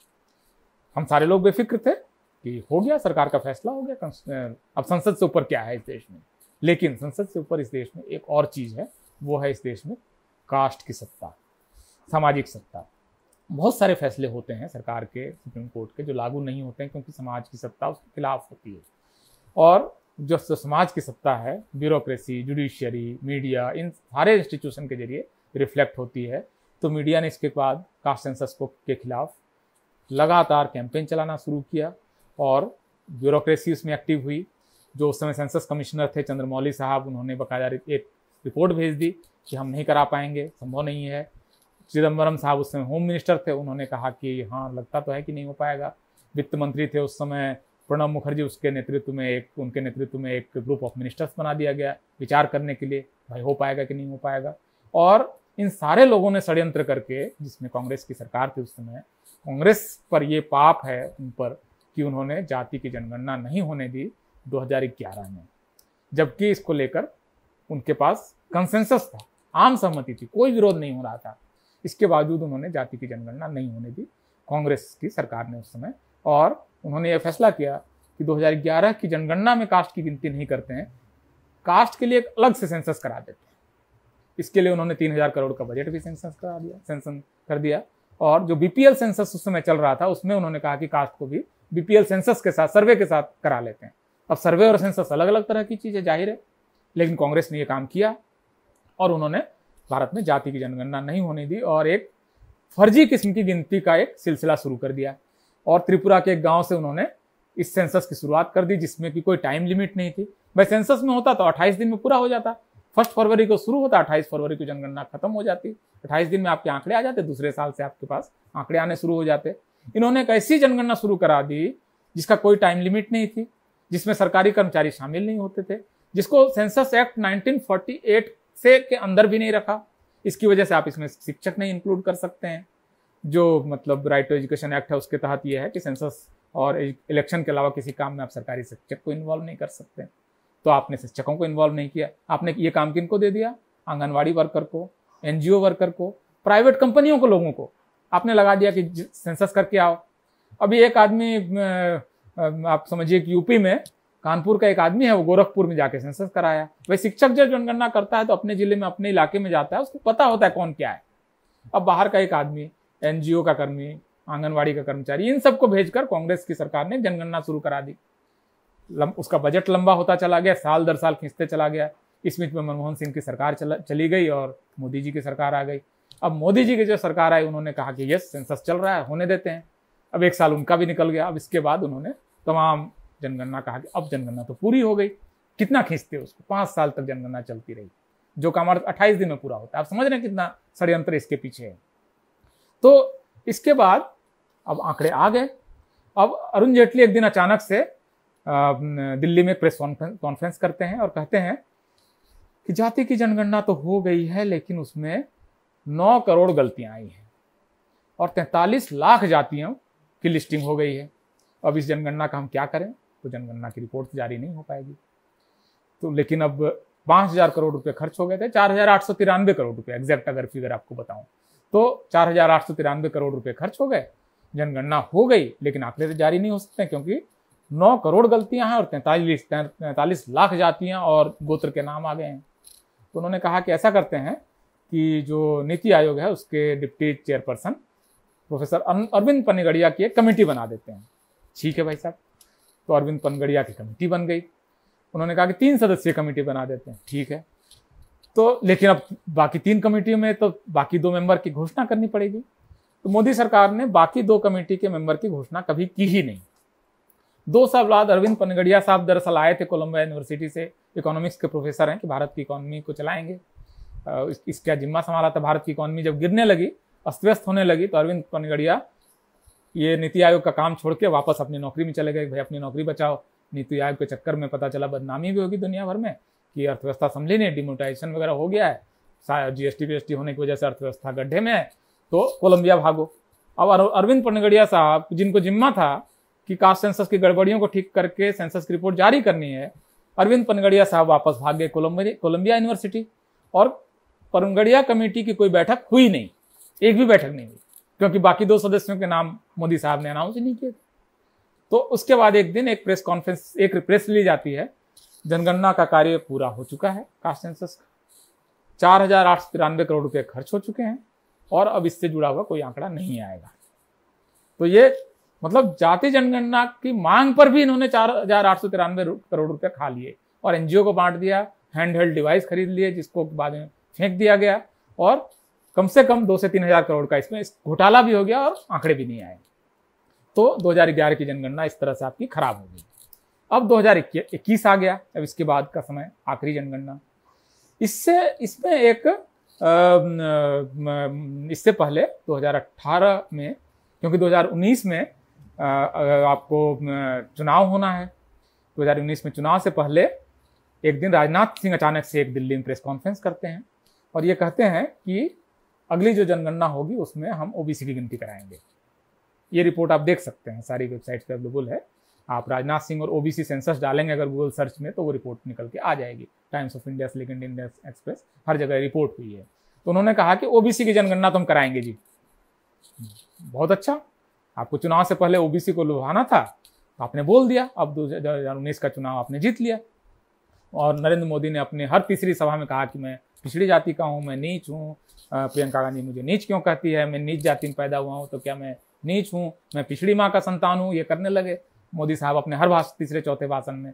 हम सारे लोग बेफिक्र थे कि हो गया, सरकार का फैसला हो गया, अब संसद से ऊपर क्या है इस देश में। लेकिन संसद से ऊपर इस देश में एक और चीज़ है, वो है इस देश में कास्ट की सत्ता, सामाजिक सत्ता। बहुत सारे फैसले होते हैं सरकार के, सुप्रीम कोर्ट के, जो लागू नहीं होते हैं क्योंकि समाज की सत्ता उसके खिलाफ होती है। और जो समाज की सत्ता है, ब्यूरोक्रेसी, जुडिशियरी, मीडिया, इन सारे इंस्टीट्यूशन के जरिए रिफ्लेक्ट होती है। तो मीडिया ने इसके बाद कास्ट सेंसस के खिलाफ लगातार कैंपेन चलाना शुरू किया, और ब्यूरोक्रेसी उसमें एक्टिव हुई। जो उस समय सेंसस कमिश्नर थे चंद्रमौली साहब, उन्होंने बाकायदा एक रिपोर्ट भेज दी कि हम नहीं करा पाएंगे, संभव नहीं है। चिदम्बरम साहब उस समय होम मिनिस्टर थे, उन्होंने कहा कि हाँ लगता तो है कि नहीं हो पाएगा। वित्त मंत्री थे उस समय प्रणब मुखर्जी, उनके नेतृत्व में एक ग्रुप ऑफ मिनिस्टर्स बना दिया गया विचार करने के लिए, भाई हो पाएगा कि नहीं हो पाएगा। और इन सारे लोगों ने षड्यंत्र करके, जिसमें कांग्रेस की सरकार थी उस समय, कांग्रेस पर ये पाप है उन पर कि उन्होंने जाति की जनगणना नहीं होने दी 2011 में, जबकि इसको लेकर उनके पास कंसेंसस था, आम सहमति थी, कोई विरोध नहीं हो रहा था। इसके बावजूद उन्होंने जाति की जनगणना नहीं होने दी, कांग्रेस की सरकार ने उस समय। और उन्होंने ये फैसला किया कि 2011 की जनगणना में कास्ट की गिनती नहीं करते हैं, कास्ट के लिए एक अलग से सेंसस करा देते हैं। इसके लिए उन्होंने 3000 करोड़ का बजट भी सैंक्शन कर दिया। और जो बीपीएल सेंसस उस समय चल रहा था, उसमें उन्होंने कहा कि कास्ट को भी बीपीएल सेंसस के साथ, सर्वे के साथ करा लेते हैं। अब सर्वे और सेंसस अलग अलग तरह की चीज़ है, जाहिर है, लेकिन कांग्रेस ने ये काम किया और उन्होंने भारत में जाति की जनगणना नहीं होने दी और एक फर्जी किस्म की गिनती का एक सिलसिला शुरू कर दिया और त्रिपुरा के एक गांव से उन्होंने इस सेंसस की शुरुआत कर दी, जिसमें कि कोई टाइम लिमिट नहीं थी। भाई सेंसस में होता तो 28 दिन में पूरा हो जाता। 1 फरवरी को शुरू होता, 28 फरवरी को जनगणना खत्म हो जाती। 28 दिन में आपके आंकड़े आ जाते, दूसरे साल से आपके पास आंकड़े आने शुरू हो जाते। इन्होंने एक ऐसी जनगणना शुरू करा दी जिसका कोई टाइम लिमिट नहीं थी, जिसमें सरकारी कर्मचारी शामिल नहीं होते थे, जिसको सेंसस एक्ट 1948 से के अंदर भी नहीं रखा। इसकी वजह से आप इसमें शिक्षक नहीं इंक्लूड कर सकते हैं। जो मतलब राइट टू एजुकेशन एक्ट है उसके तहत यह है कि सेंसस और इलेक्शन के अलावा किसी काम में आप सरकारी शिक्षक को इन्वॉल्व नहीं कर सकते। तो आपने शिक्षकों को इन्वॉल्व नहीं किया। आपने ये काम किनको दे दिया? आंगनवाड़ी वर्कर को, एनजीओ वर्कर को, प्राइवेट कंपनियों को, लोगों को आपने लगा दिया कि सेंसस करके आओ। अभी एक आदमी, आप समझिए कि यूपी में कानपुर का एक आदमी है, वो गोरखपुर में जाके सेंसस कराया। वही शिक्षक जब जनगणना करता है तो अपने जिले में, अपने इलाके में जाता है, उसको पता होता है कौन क्या है। अब बाहर का एक आदमी, एनजीओ का कर्मी, आंगनवाड़ी का कर्मचारी, इन सबको भेजकर कांग्रेस की सरकार ने जनगणना शुरू करा दी। उसका बजट लंबा होता चला गया, साल दर साल खींचते चला गया। इस बीच में मनमोहन सिंह की सरकार चली गई और मोदी जी की सरकार आ गई। अब मोदी जी की जो सरकार आई, उन्होंने कहा कि यस सेंसस चल रहा है, होने देते हैं। अब 1 साल उनका भी निकल गया। अब इसके बाद उन्होंने तमाम जनगणना कहा कि अब जनगणना तो पूरी हो गई। कितना खींचते उसको? 5 साल तक जनगणना चलती रही, जो काम 28 दिन में पूरा होता है। आप समझ रहे हैं कितना षड्यंत्र इसके पीछे है। तो इसके बाद अब आंकड़े आ गए। अब अरुण जेटली एक दिन अचानक से दिल्ली में प्रेस कॉन्फ्रेंस करते हैं और कहते हैं कि जाति की जनगणना तो हो गई है, लेकिन उसमें 9 करोड़ गलतियां आई हैं और 43 लाख जातियों की लिस्टिंग हो गई है। अब इस जनगणना का हम क्या करें? तो जनगणना की रिपोर्ट जारी नहीं हो पाएगी। तो लेकिन अब 5,000 करोड़ रुपए खर्च हो गए थे, 4,893 करोड़ रुपए एग्जैक्ट अगर फिगर आपको बताऊं तो 4,893 करोड़ रुपए खर्च हो गए। जनगणना हो गई, लेकिन आंकड़े तो जारी नहीं हो सकते क्योंकि 9 करोड़ गलतियां हैं और 43 लाख जातियां और गोत्र के नाम आ गए हैं। तो उन्होंने कहा कि ऐसा करते हैं कि जो नीति आयोग है उसके deputy chairperson professor Arvind Panagariya की एक कमेटी बना देते हैं। ठीक है भाई साहब। तो अरविंद पनगड़िया की कमेटी बन गई। उन्होंने कहा कि 3 सदस्यीय कमेटी बना देते हैं। ठीक है। तो लेकिन अब बाकी 3 कमेटियों में तो बाकी 2 मेंबर की घोषणा करनी पड़ेगी। तो मोदी सरकार ने बाकी 2 कमेटी के मेंबर की घोषणा कभी की ही नहीं। 2 साल बाद अरविंद पनगड़िया साहब दरअसल आए थे कोलंबिया यूनिवर्सिटी से, इकोनॉमिक्स के प्रोफेसर हैं कि भारत की इकोनॉमी को चलाएंगे। इसका जिम्मा संभाला था। भारत की इकोनॉमी जब गिरने लगी, अस्त व्यस्त होने लगी, तो अरविंद पनगड़िया ये नीति आयोग का काम छोड़ के वापस अपनी नौकरी में चले गए। भाई अपनी नौकरी बचाओ। नीति आयोग के चक्कर में पता चला बदनामी भी होगी दुनिया भर में कि अर्थव्यवस्था संभली नहीं, डिमोनेटाइजेशन वगैरह हो गया है, जीएसटी होने की वजह से अर्थव्यवस्था गड्ढे में है, तो कोलंबिया भागो। अब अरविंद पनगड़िया साहब, जिनको जिम्मा था कि कास्ट सेंसस की गड़बड़ियों को ठीक करके सेंसस की रिपोर्ट जारी करनी है, अरविंद पनगड़िया साहब वापस भाग गए कोलंबिया यूनिवर्सिटी। और पनगड़िया कमेटी की कोई बैठक हुई नहीं, एक भी बैठक नहीं हुई, क्योंकि बाकी 2 सदस्यों के नाम मोदी साहब ने अनाउंस ही नहीं किए। तो उसके बाद एक दिन एक प्रेस रिलीज आती है, जनगणना का कार्य पूरा हो चुका है, कास्ट सेंसस का 4,893 करोड़ रुपए खर्च हो चुके हैं और अब इससे जुड़ा हुआ कोई आंकड़ा नहीं आएगा। तो ये मतलब जाति जनगणना की मांग पर भी इन्होंने 4,893 करोड़ रुपए खा लिए और एनजीओ को बांट दिया, हैंड हेल्ड डिवाइस खरीद लिए जिसको बाद में फेंक दिया गया और कम से कम 2 से 3 हजार करोड़ का इसमें घोटाला भी हो गया और आंकड़े भी नहीं आए। तो 2011 की जनगणना इस तरह से आपकी खराब हो गई। अब 2021 आ गया। अब इसके बाद का समय आखिरी जनगणना। इसमें एक इससे पहले 2018 में, क्योंकि 2019 में आपको चुनाव होना है, 2019 में चुनाव से पहले एक दिन राजनाथ सिंह अचानक से एक दिल्ली में प्रेस कॉन्फ्रेंस करते हैं और ये कहते हैं कि अगली जो जनगणना होगी उसमें हम ओबीसी की गिनती कराएंगे। ये रिपोर्ट आप देख सकते हैं, सारी वेबसाइट पे अवेलेबल है। आप राजनाथ सिंह और ओबीसी सेंसस डालेंगे अगर गूगल सर्च में तो वो रिपोर्ट निकल के आ जाएगी। Times of India, LinkedIn India Express, हर जगह रिपोर्ट हुई है। तो उन्होंने कहा कि ओबीसी की जनगणना तो हम कराएंगे जी। बहुत अच्छा, आपको चुनाव से पहले ओबीसी को लुभाना था, आपने बोल दिया। अब 2019 का चुनाव आपने जीत लिया और नरेंद्र मोदी ने अपने हर तीसरी सभा में कहा कि मैं पिछड़ी जाति का हूँ, मैं नीच हूँ। प्रियंका गांधी मुझे नीच क्यों कहती है, मैं नीच जाति में पैदा हुआ हूँ तो क्या मैं नीच हूँ, मैं पिछड़ी माँ का संतान हूँ, ये करने लगे मोदी साहब अपने हर तीसरे चौथे भाषण में।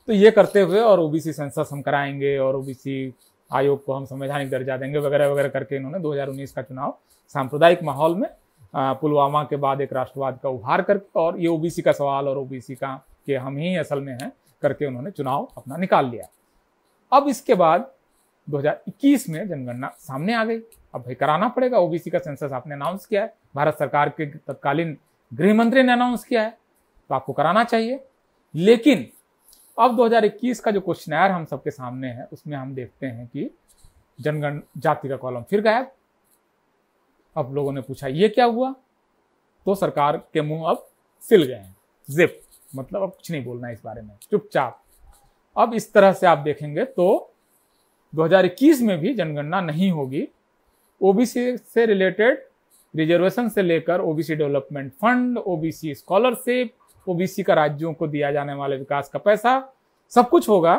तो ये करते हुए और ओबीसी सेंसस हम कराएंगे और ओबीसी आयोग को हम संवैधानिक दर्जा देंगे वगैरह वगैरह करके इन्होंने 2019 का चुनाव सांप्रदायिक माहौल में पुलवामा के बाद एक राष्ट्रवाद का उभार करके और ये ओबीसी का सवाल और ओबीसी का कि हम ही असल में हैं करके उन्होंने चुनाव अपना निकाल लिया। अब इसके बाद 2021 में जनगणना सामने आ गई। अब भाई कराना पड़ेगा, ओबीसी का सेंसस आपने अनाउंस किया है, भारत सरकार के तत्कालीन गृह मंत्री ने अनाउंस किया है, तो आपको कराना चाहिए। लेकिन अब 2021 का जो क्वेश्चनर हम सबके सामने है उसमें हम देखते हैं कि जनगण जाति का कॉलम फिर गायब। अब लोगों ने पूछा ये क्या हुआ, तो सरकार के मुंह अब सिल गए हैं, जिप, मतलब अब कुछ नहीं बोलना है इस बारे में, चुपचाप। अब इस तरह से आप देखेंगे तो 2021 में भी जनगणना नहीं होगी। ओबीसी से रिलेटेड रिजर्वेशन से लेकर OBC development fund, OBC scholarship, OBC का राज्यों को दिया जाने वाले विकास का पैसा, सब कुछ होगा।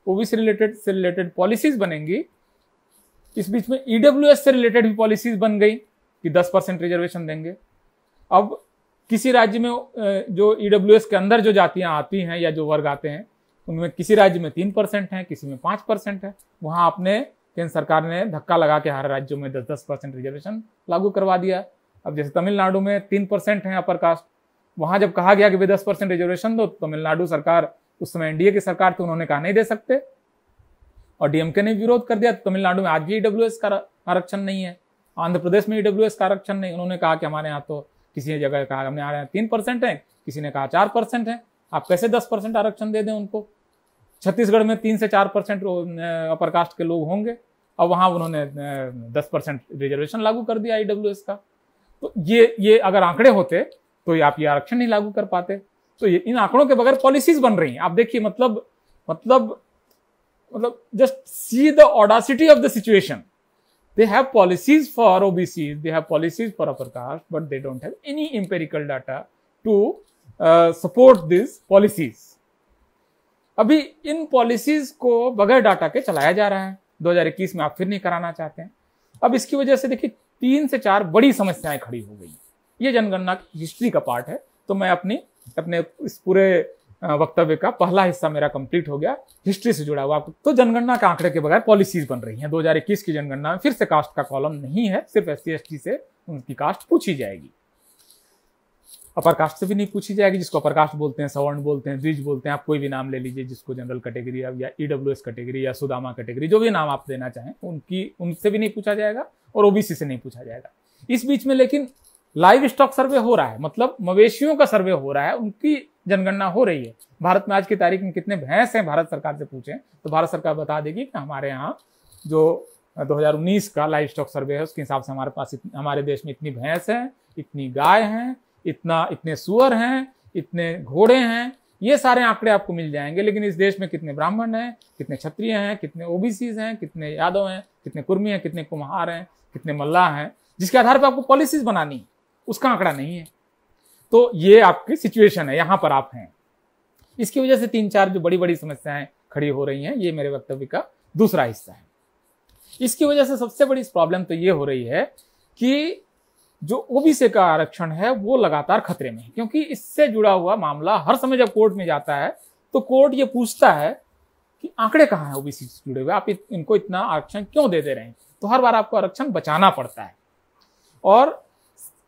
ओबीसी से रिलेटेड पॉलिसीज बनेंगी। इस बीच में ईडब्ल्यूएस से रिलेटेड भी पॉलिसीज बन गई कि 10% रिजर्वेशन देंगे। अब किसी राज्य में जो ईडब्ल्यूएस के अंदर जो जातियां आती हैं या जो वर्ग आते हैं उनमें किसी राज्य में 3% है, किसी में 5% है। वहां आपने केंद्र सरकार ने धक्का लगा के हर राज्यों में 10% रिजर्वेशन लागू करवा दिया। अब जैसे तमिलनाडु में 3% है अपर कास्ट, वहां जब कहा गया कि भाई 10% रिजर्वेशन दो, तो तमिलनाडु सरकार, उस समय एनडीए की सरकार थी, उन्होंने कहा नहीं दे सकते और डीएमके ने विरोध कर दिया। तमिलनाडु में आज भी ईडब्ल्यूएस का आरक्षण नहीं है, आंध्र प्रदेश में ईडब्ल्यूएस का आरक्षण नहीं। उन्होंने कहा कि हमारे यहाँ तो किसी ने जगह कहा हमने यहाँ 3% है, किसी ने कहा 4% है, आप कैसे 10% आरक्षण दे दें उनको। छत्तीसगढ़ में 3 से 4% अपर कास्ट के लोग होंगे, अब वहां उन्होंने 10% रिजर्वेशन लागू कर दिया ईडब्ल्यूएस का। तो ये अगर आंकड़े होते तो आप ये आरक्षण नहीं लागू कर पाते। तो ये इन आंकड़ों के बगैर पॉलिसीज बन रही हैं। आप देखिए, मतलब just see the Audacity of the situation. They have policies for OBCs, they have policies for upper caste, but they don't have any empirical data to support these policies. अभी इन पॉलिसीज को बगैर डाटा के चलाया जा रहा है। 2021 में आप फिर नहीं कराना चाहते हैं। अब इसकी वजह से देखिए 3 से 4 बड़ी समस्याएं खड़ी हो गई। ये जनगणना की हिस्ट्री का पार्ट है। तो मैं अपने इस पूरे वक्तव्य का पहला हिस्सा मेरा कंप्लीट हो गया हिस्ट्री से जुड़ा हुआ। तो जनगणना के आंकड़े के बगैर पॉलिसीज बन रही हैं। 2021 की जनगणना में फिर से कास्ट का कॉलम नहीं है, सिर्फ SC/ST से उनकी कास्ट पूछी जाएगी, अपर कास्ट से भी नहीं पूछी जाएगी। जिसको अपर कास्ट बोलते हैं, सवर्ण बोलते हैं, द्विज बोलते हैं, आप कोई भी नाम ले लीजिए, जिसको जनरल कैटेगरी या ईडब्ल्यूएस कैटेगरी या सुदामा कैटेगरी, जो भी नाम आप देना चाहें, उनसे भी नहीं पूछा जाएगा और ओबीसी से नहीं पूछा जाएगा। इस बीच में लेकिन लाइव स्टॉक सर्वे हो रहा है, मतलब मवेशियों का सर्वे हो रहा है, उनकी जनगणना हो रही है। भारत में आज की तारीख में कितने भैंस हैं, भारत सरकार से पूछें तो भारत सरकार बता देगी कि हमारे यहाँ जो 2019 का लाइव स्टॉक सर्वे है उसके हिसाब से हमारे पास हमारे देश में इतनी भैंस है, इतनी गाय हैं, इतने सुअर हैं, इतने घोड़े हैं। ये सारे आंकड़े आपको मिल जाएंगे। लेकिन इस देश में कितने ब्राह्मण हैं, कितने क्षत्रिय हैं, कितने ओबीसीज हैं, कितने यादव हैं, कितने कुर्मी हैं, कितने कुम्हार हैं, कितने मल्लाह हैं, जिसके आधार पर आपको पॉलिसीज बनानी, उसका आंकड़ा नहीं है। तो ये आपकी सिचुएशन है, यहां पर आप हैं। इसकी वजह से 3-4 जो बड़ी बड़ी समस्याएं खड़ी हो रही हैं, ये मेरे वक्तव्य का दूसरा हिस्सा है। इसकी वजह से सबसे बड़ी प्रॉब्लम तो ये हो रही है कि जो ओबीसी का आरक्षण है वो लगातार खतरे में है, क्योंकि इससे जुड़ा हुआ मामला हर समय जब कोर्ट में जाता है तो कोर्ट ये पूछता है कि आंकड़े कहाँ हैं ओबीसी से जुड़े हुए, आप इनको इतना आरक्षण क्यों दे रहे हैं। तो हर बार आपको आरक्षण बचाना पड़ता है। और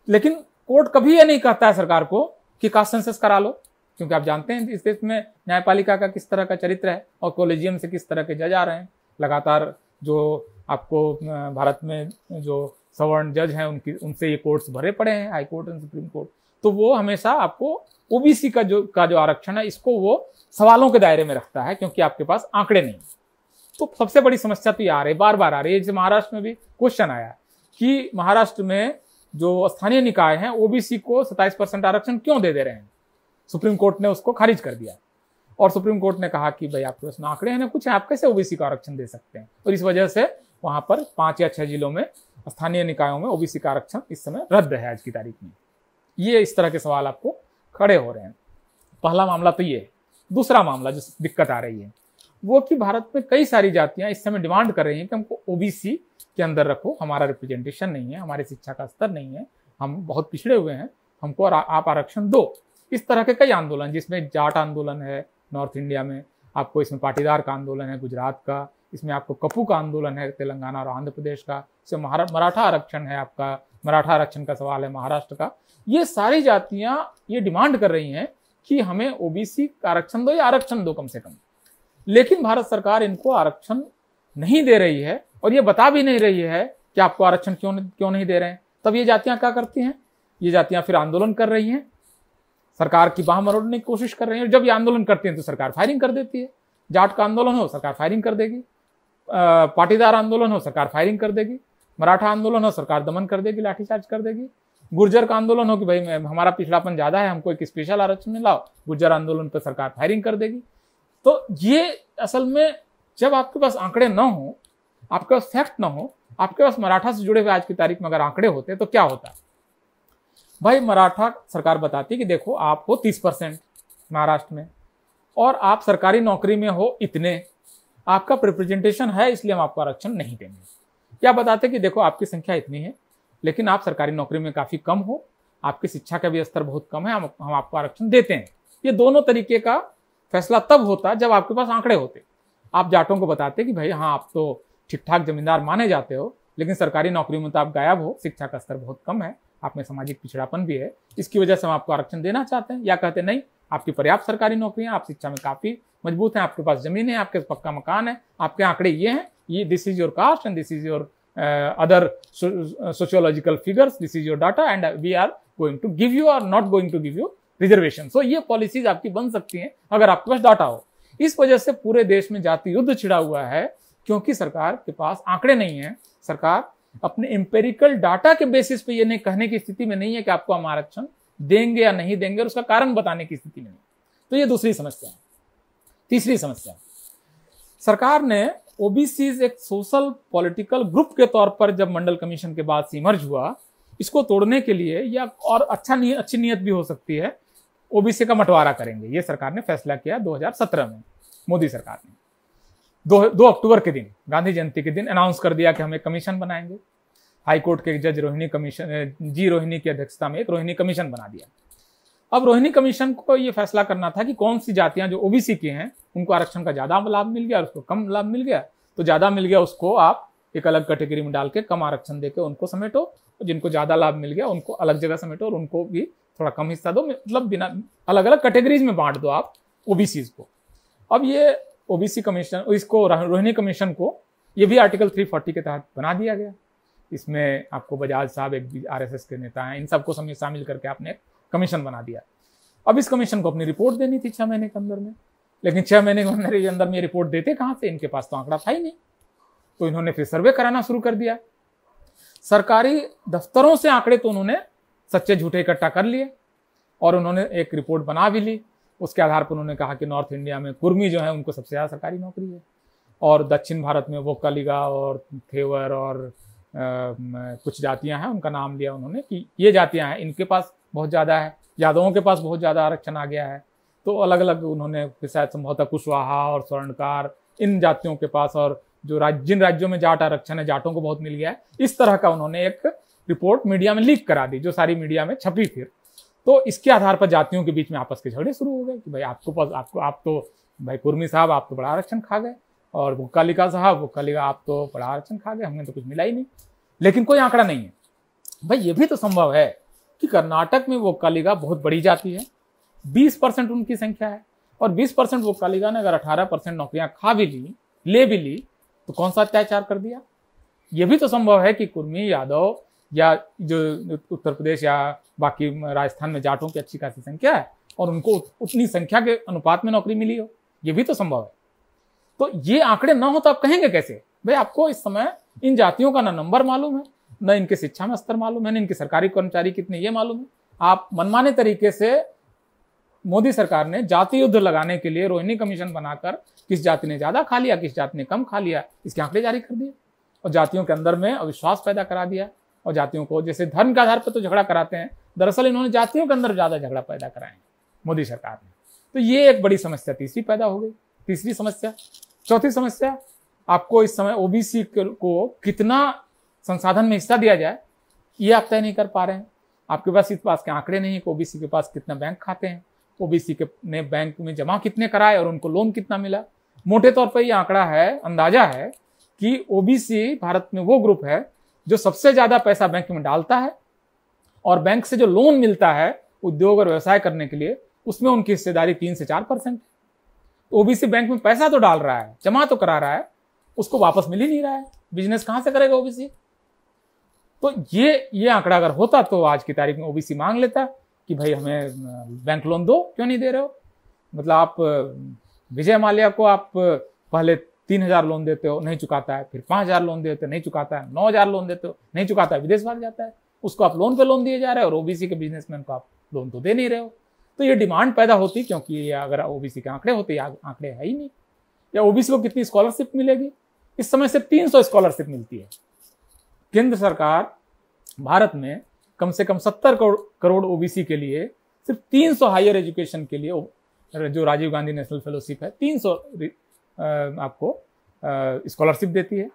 लेकिन कोर्ट कभी ये नहीं कहता है सरकार को कि कास्ट सेंसस करा लो, क्योंकि आप जानते हैं इस देश में न्यायपालिका का किस तरह का चरित्र है और कॉलेजियम से किस तरह के जज आ रहे हैं। लगातार जो आपको भारत में जो सवर्ण जज हैं उनसे ये कोर्ट्स भरे पड़े हैं, high court and supreme court. तो वो हमेशा आपको ओबीसी का जो आरक्षण है इसको वो सवालों के दायरे में रखता है, क्योंकि आपके पास आंकड़े नहीं। तो सबसे बड़ी समस्या तो ये आ रही है, बार बार आ रही है। जैसे महाराष्ट्र में भी क्वेश्चन आया कि महाराष्ट्र में जो स्थानीय निकाय हैं ओबीसी को 27% आरक्षण क्यों दे रहे हैं। सुप्रीम कोर्ट ने उसको खारिज कर दिया और सुप्रीम कोर्ट ने कहा कि भाई आपके पास आंकड़े हैं ना कुछ, आप कैसे ओबीसी का आरक्षण दे सकते हैं। और इस वजह से वहां पर 5 या 6 जिलों में स्थानीय निकायों में ओबीसी का आरक्षण इस समय रद्द है आज की तारीख में। ये इस तरह के सवाल आपको खड़े हो रहे हैं। पहला मामला तो ये है। दूसरा मामला जो दिक्कत आ रही है वो कि भारत में कई सारी जातियां इस समय डिमांड कर रही हैं कि हमको ओबीसी के अंदर रखो, हमारा रिप्रेजेंटेशन नहीं है, हमारे शिक्षा का स्तर नहीं है, हम बहुत पिछड़े हुए हैं, हमको आप आरक्षण दो। इस तरह के कई आंदोलन, जिसमें जाट आंदोलन है नॉर्थ इंडिया में, आपको इसमें पाटीदार का आंदोलन है गुजरात का, इसमें आपको कपू का आंदोलन है तेलंगाना और आंध्र प्रदेश का, इसमें मराठा आरक्षण है, आपका मराठा आरक्षण का सवाल है महाराष्ट्र का। ये सारी जातियां ये डिमांड कर रही हैं कि हमें ओबीसी का आरक्षण दो या आरक्षण दो कम से कम। लेकिन भारत सरकार इनको आरक्षण नहीं दे रही है और ये बता भी नहीं रही है कि आपको आरक्षण क्यों नहीं दे रहे हैं। तब ये जातियां क्या करती हैं, ये जातियां फिर आंदोलन कर रही हैं, सरकार की बाह मरोड़ने की कोशिश कर रही है। जब ये आंदोलन करती हैं तो सरकार फायरिंग कर देती है। जाट का आंदोलन हो सरकार फायरिंग कर देगी, पाटीदार आंदोलन हो सरकार फायरिंग कर देगी, मराठा आंदोलन हो सरकार दमन कर देगी, लाठीचार्ज कर देगी। गुर्जर का आंदोलन हो कि भाई हमारा पिछड़ापन ज्यादा है, हमको एक स्पेशल आरक्षण में लाओ, गुर्जर आंदोलन पर सरकार फायरिंग कर देगी। तो ये असल में जब आपके पास आंकड़े ना हो, आपके पास फैक्ट ना हो, आपके पास मराठा से जुड़े हुए आज की तारीख में अगर आंकड़े होते तो क्या होता। भाई मराठा सरकार बताती कि देखो आप हो 30% महाराष्ट्र में और आप सरकारी नौकरी में हो इतने, आपका रिप्रेजेंटेशन है इसलिए हम आपको आरक्षण नहीं देंगे। क्या बताते कि देखो आपकी संख्या इतनी है लेकिन आप सरकारी नौकरी में काफी कम हो, आपकी शिक्षा का भी स्तर बहुत कम है, हम आपको आरक्षण देते हैं। ये दोनों तरीके का फैसला तब होता जब आपके पास आंकड़े होते। आप जाटों को बताते कि भाई हाँ आप तो ठीक ठाक जमींदार माने जाते हो लेकिन सरकारी नौकरी में तो आप गायब हो, शिक्षा का स्तर बहुत कम है, आप में सामाजिक पिछड़ापन भी है, इसकी वजह से हम आपको आरक्षण देना चाहते हैं। या कहते नहीं आपकी पर्याप्त सरकारी नौकरियां, आप शिक्षा में काफी मजबूत हैं, आपके पास जमीन है, आपके पक्का मकान है, आपके आंकड़े ये हैं, ये this is your caste and this is your other sociological figures, this is your data and we are going to give you or not going to give you reservation. So ये पॉलिसीज आपकी बन सकती हैं अगर आपके पास डाटा हो। इस वजह से पूरे देश में जाति युद्ध छिड़ा हुआ है क्योंकि सरकार के पास आंकड़े नहीं है। सरकार अपने एम्पेरिकल डाटा के बेसिस पे ये नहीं कहने की स्थिति में नहीं है कि आपको हम आरक्षण देंगे या नहीं देंगे और उसका कारण बताने की स्थिति में नहीं। तो ये दूसरी समस्या है। तीसरी समस्या, सरकार ने ओबीसी एक सोशल पॉलिटिकल ग्रुप के तौर पर जब मंडल कमीशन के बाद इमर्ज हुआ, इसको तोड़ने के लिए या और अच्छी नीयत भी हो सकती है, ओबीसी का बंटवारा करेंगे। ये सरकार ने फैसला किया 2017 में, मोदी सरकार ने 2 अक्टूबर के दिन, गांधी जयंती के दिन अनाउंस कर दिया कि हम एक कमीशन बनाएंगे। हाईकोर्ट के जज रोहिणी की अध्यक्षता में एक रोहिणी कमीशन बना दिया। अब रोहिणी कमीशन को ये फैसला करना था कि कौन सी जातियां जो ओबीसी की हैं उनको आरक्षण का ज्यादा लाभ मिल गया और उसको कम लाभ मिल गया, तो ज्यादा मिल गया उसको आप एक अलग कैटेगरी में डाल के कम आरक्षण देके उनको समेटो, और जिनको ज्यादा लाभ मिल गया उनको अलग जगह समेटो और उनको भी थोड़ा कम हिस्सा दो, मतलब बिना अलग अलग कैटेगरीज में बांट दो आप ओबीसी को। अब ये ओबीसी कमीशन, इसको रोहिणी कमीशन को ये भी आर्टिकल 340 के तहत बना दिया गया। इसमें आपको बजाज साहब एक आरएसएस के नेता हैं, इन सबको शामिल करके आपने कमीशन बना दिया। अब इस कमीशन को अपनी रिपोर्ट देनी थी 6 महीने के अंदर में, लेकिन 6 महीने के अंदर में रिपोर्ट देते कहां से, इनके पास तो आंकड़ा था ही नहीं। तो इन्होंने फिर सर्वे कराना शुरू कर दिया। सरकारी दफ्तरों से आंकड़े तो उन्होंने सच्चे झूठे इकट्ठा कर लिए और उन्होंने एक रिपोर्ट बना भी ली। उसके आधार पर उन्होंने कहा कि नॉर्थ इंडिया में कुर्मी जो है उनको सबसे ज्यादा सरकारी नौकरी है और दक्षिण भारत में वोक्कालिगा और थेवर और कुछ जातियां हैं, उनका नाम लिया उन्होंने कि ये जातियां हैं, इनके पास बहुत ज्यादा है, यादवों के पास बहुत ज्यादा आरक्षण आ गया है। तो अलग अलग उन्होंने शायद संभवतः कुशवाहा और स्वर्णकार इन जातियों के पास, और जो जिन राज्यों में जाट आरक्षण है जाटों को बहुत मिल गया है, इस तरह का उन्होंने एक रिपोर्ट मीडिया में लीक करा दी जो सारी मीडिया में छपी। फिर तो इसके आधार पर जातियों के बीच में आपस के झगड़े शुरू हो गए कि भाई आप तो भाई कुर्मी साहब आप तो बड़ा आरक्षण खा गए, और वोक्कालिगा साहब वोक्कालिगा आप तो बड़ा आरक्षण खा गए, हमें तो कुछ मिला ही नहीं। लेकिन कोई आंकड़ा नहीं है। भाई ये भी तो संभव है कि कर्नाटक में वोक्कालिगा बहुत बड़ी जाति है, 20% उनकी संख्या है, और 20% वोक्कालिगा ने अगर 18% नौकरियां खा भी ली, ले भी ली, तो कौन सा अत्याचार कर दिया। यह भी तो संभव है कि कुर्मी, यादव या जो उत्तर प्रदेश या बाकी राजस्थान में जाटों की अच्छी खासी संख्या है और उनको उतनी संख्या के अनुपात में नौकरी मिली हो, यह भी तो संभव है। तो ये आंकड़े ना हो तो आप कहेंगे कैसे। भाई आपको इस समय इन जातियों का ना नंबर मालूम है, न इनके शिक्षा में स्तर मालूम है, न इनके सरकारी कर्मचारी कितने ये मालूम है। आप मनमाने तरीके से मोदी सरकार ने जाति युद्ध लगाने के लिए रोहिणी कमीशन बनाकर किस जाति ने ज्यादा खा लिया, किस जाति ने कम खा लिया, इसके आंकड़े जारी कर दिए और जातियों के अंदर में अविश्वास पैदा करा दिया। और जातियों को जैसे धर्म के आधार पर तो झगड़ा कराते हैं, दरअसल इन्होंने जातियों के अंदर ज्यादा झगड़ा पैदा कराए मोदी सरकार ने। तो ये एक बड़ी समस्या तीसरी पैदा हो गई, तीसरी समस्या। चौथी समस्या, आपको इस समय ओबीसी को कितना संसाधन में हिस्सा दिया जाए ये आप तय नहीं कर पा रहे हैं। आपके पास इस पास के आंकड़े नहीं है कि ओबीसी के पास कितना बैंक खाते हैं, ओबीसी के ने बैंक में जमा कितने कराए और उनको लोन कितना मिला। मोटे तौर पर ये आंकड़ा है, अंदाजा है कि ओबीसी भारत में वो ग्रुप है जो सबसे ज्यादा पैसा बैंक में डालता है, और बैंक से जो लोन मिलता है उद्योग और व्यवसाय करने के लिए, उसमें उनकी हिस्सेदारी 3 से 4% है। ओबीसी बैंक में पैसा तो डाल रहा है, जमा तो करा रहा है, उसको वापस मिल ही नहीं रहा है। बिजनेस कहां से करेगा ओबीसी? तो ये आंकड़ा अगर होता तो आज की तारीख में ओबीसी मांग लेता कि भाई हमें बैंक लोन दो, क्यों नहीं दे रहे हो? मतलब आप विजय माल्या को आप पहले 3,000 लोन देते हो, नहीं चुकाता है, फिर 5,000 लोन देते हो, नहीं चुकाता है, 9,000 लोन देते हो, नहीं चुकाता है, विदेश भाग जाता है, उसको आप लोन पे लोन दिए जा रहे हो, और ओबीसी के बिजनेसमैन को आप लोन तो दे नहीं रहे हो। तो ये डिमांड पैदा होती, क्योंकि ये अगर ओबीसी के आंकड़े होते, आंकड़े है ही नहीं। या ओबीसी को कितनी स्कॉलरशिप मिलेगी? इस समय सिर्फ 300 स्कॉलरशिप मिलती है। केंद्र सरकार भारत में कम से कम 70 करोड़ ओबीसी के लिए सिर्फ 300 हायर एजुकेशन के लिए, जो राजीव गांधी नेशनल फेलोशिप है, 300 आपको स्कॉलरशिप देती है।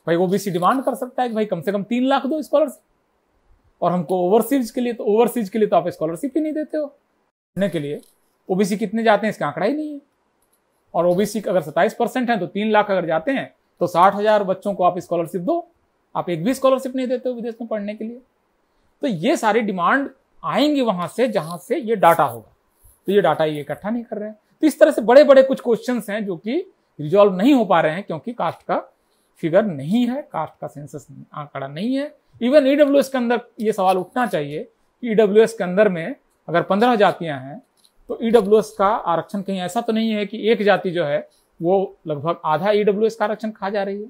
भाई ओबीसी डिमांड कर सकता है कि भाई कम से कम 3 लाख दो स्कॉलरशिप, और हमको ओवरसीज के लिए तो आप स्कॉलरशिप ही नहीं देते हो। पढ़ने के लिए ओबीसी कितने जाते हैं इसका आंकड़ा ही नहीं है। और ओबीसी अगर 27% है तो 3 लाख अगर जाते हैं तो 60,000 बच्चों को आप स्कॉलरशिप दो, आप एक भी स्कॉलरशिप नहीं देते हो विदेश में पढ़ने के लिए। तो ये सारी डिमांड आएंगी वहां से जहां से ये डाटा होगा, तो ये डाटा ये इकट्ठा नहीं कर रहे हैं। तो इस तरह से बड़े बड़े कुछ क्वेश्चंस हैं जो कि रिजॉल्व नहीं हो पा रहे हैं, क्योंकि कास्ट का फिगर नहीं है, कास्ट का सेंसस आंकड़ा नहीं है। इवन ईडब्ल्यूएस के अंदर ये सवाल उठना चाहिए कि ईडब्ल्यूएस के अंदर में अगर 15 जातियां हैं तो ईडब्ल्यूएस का आरक्षण कहीं ऐसा तो नहीं है कि एक जाति जो है वो लगभग आधा ईडब्ल्यूएस का आरक्षण खा जा रही है।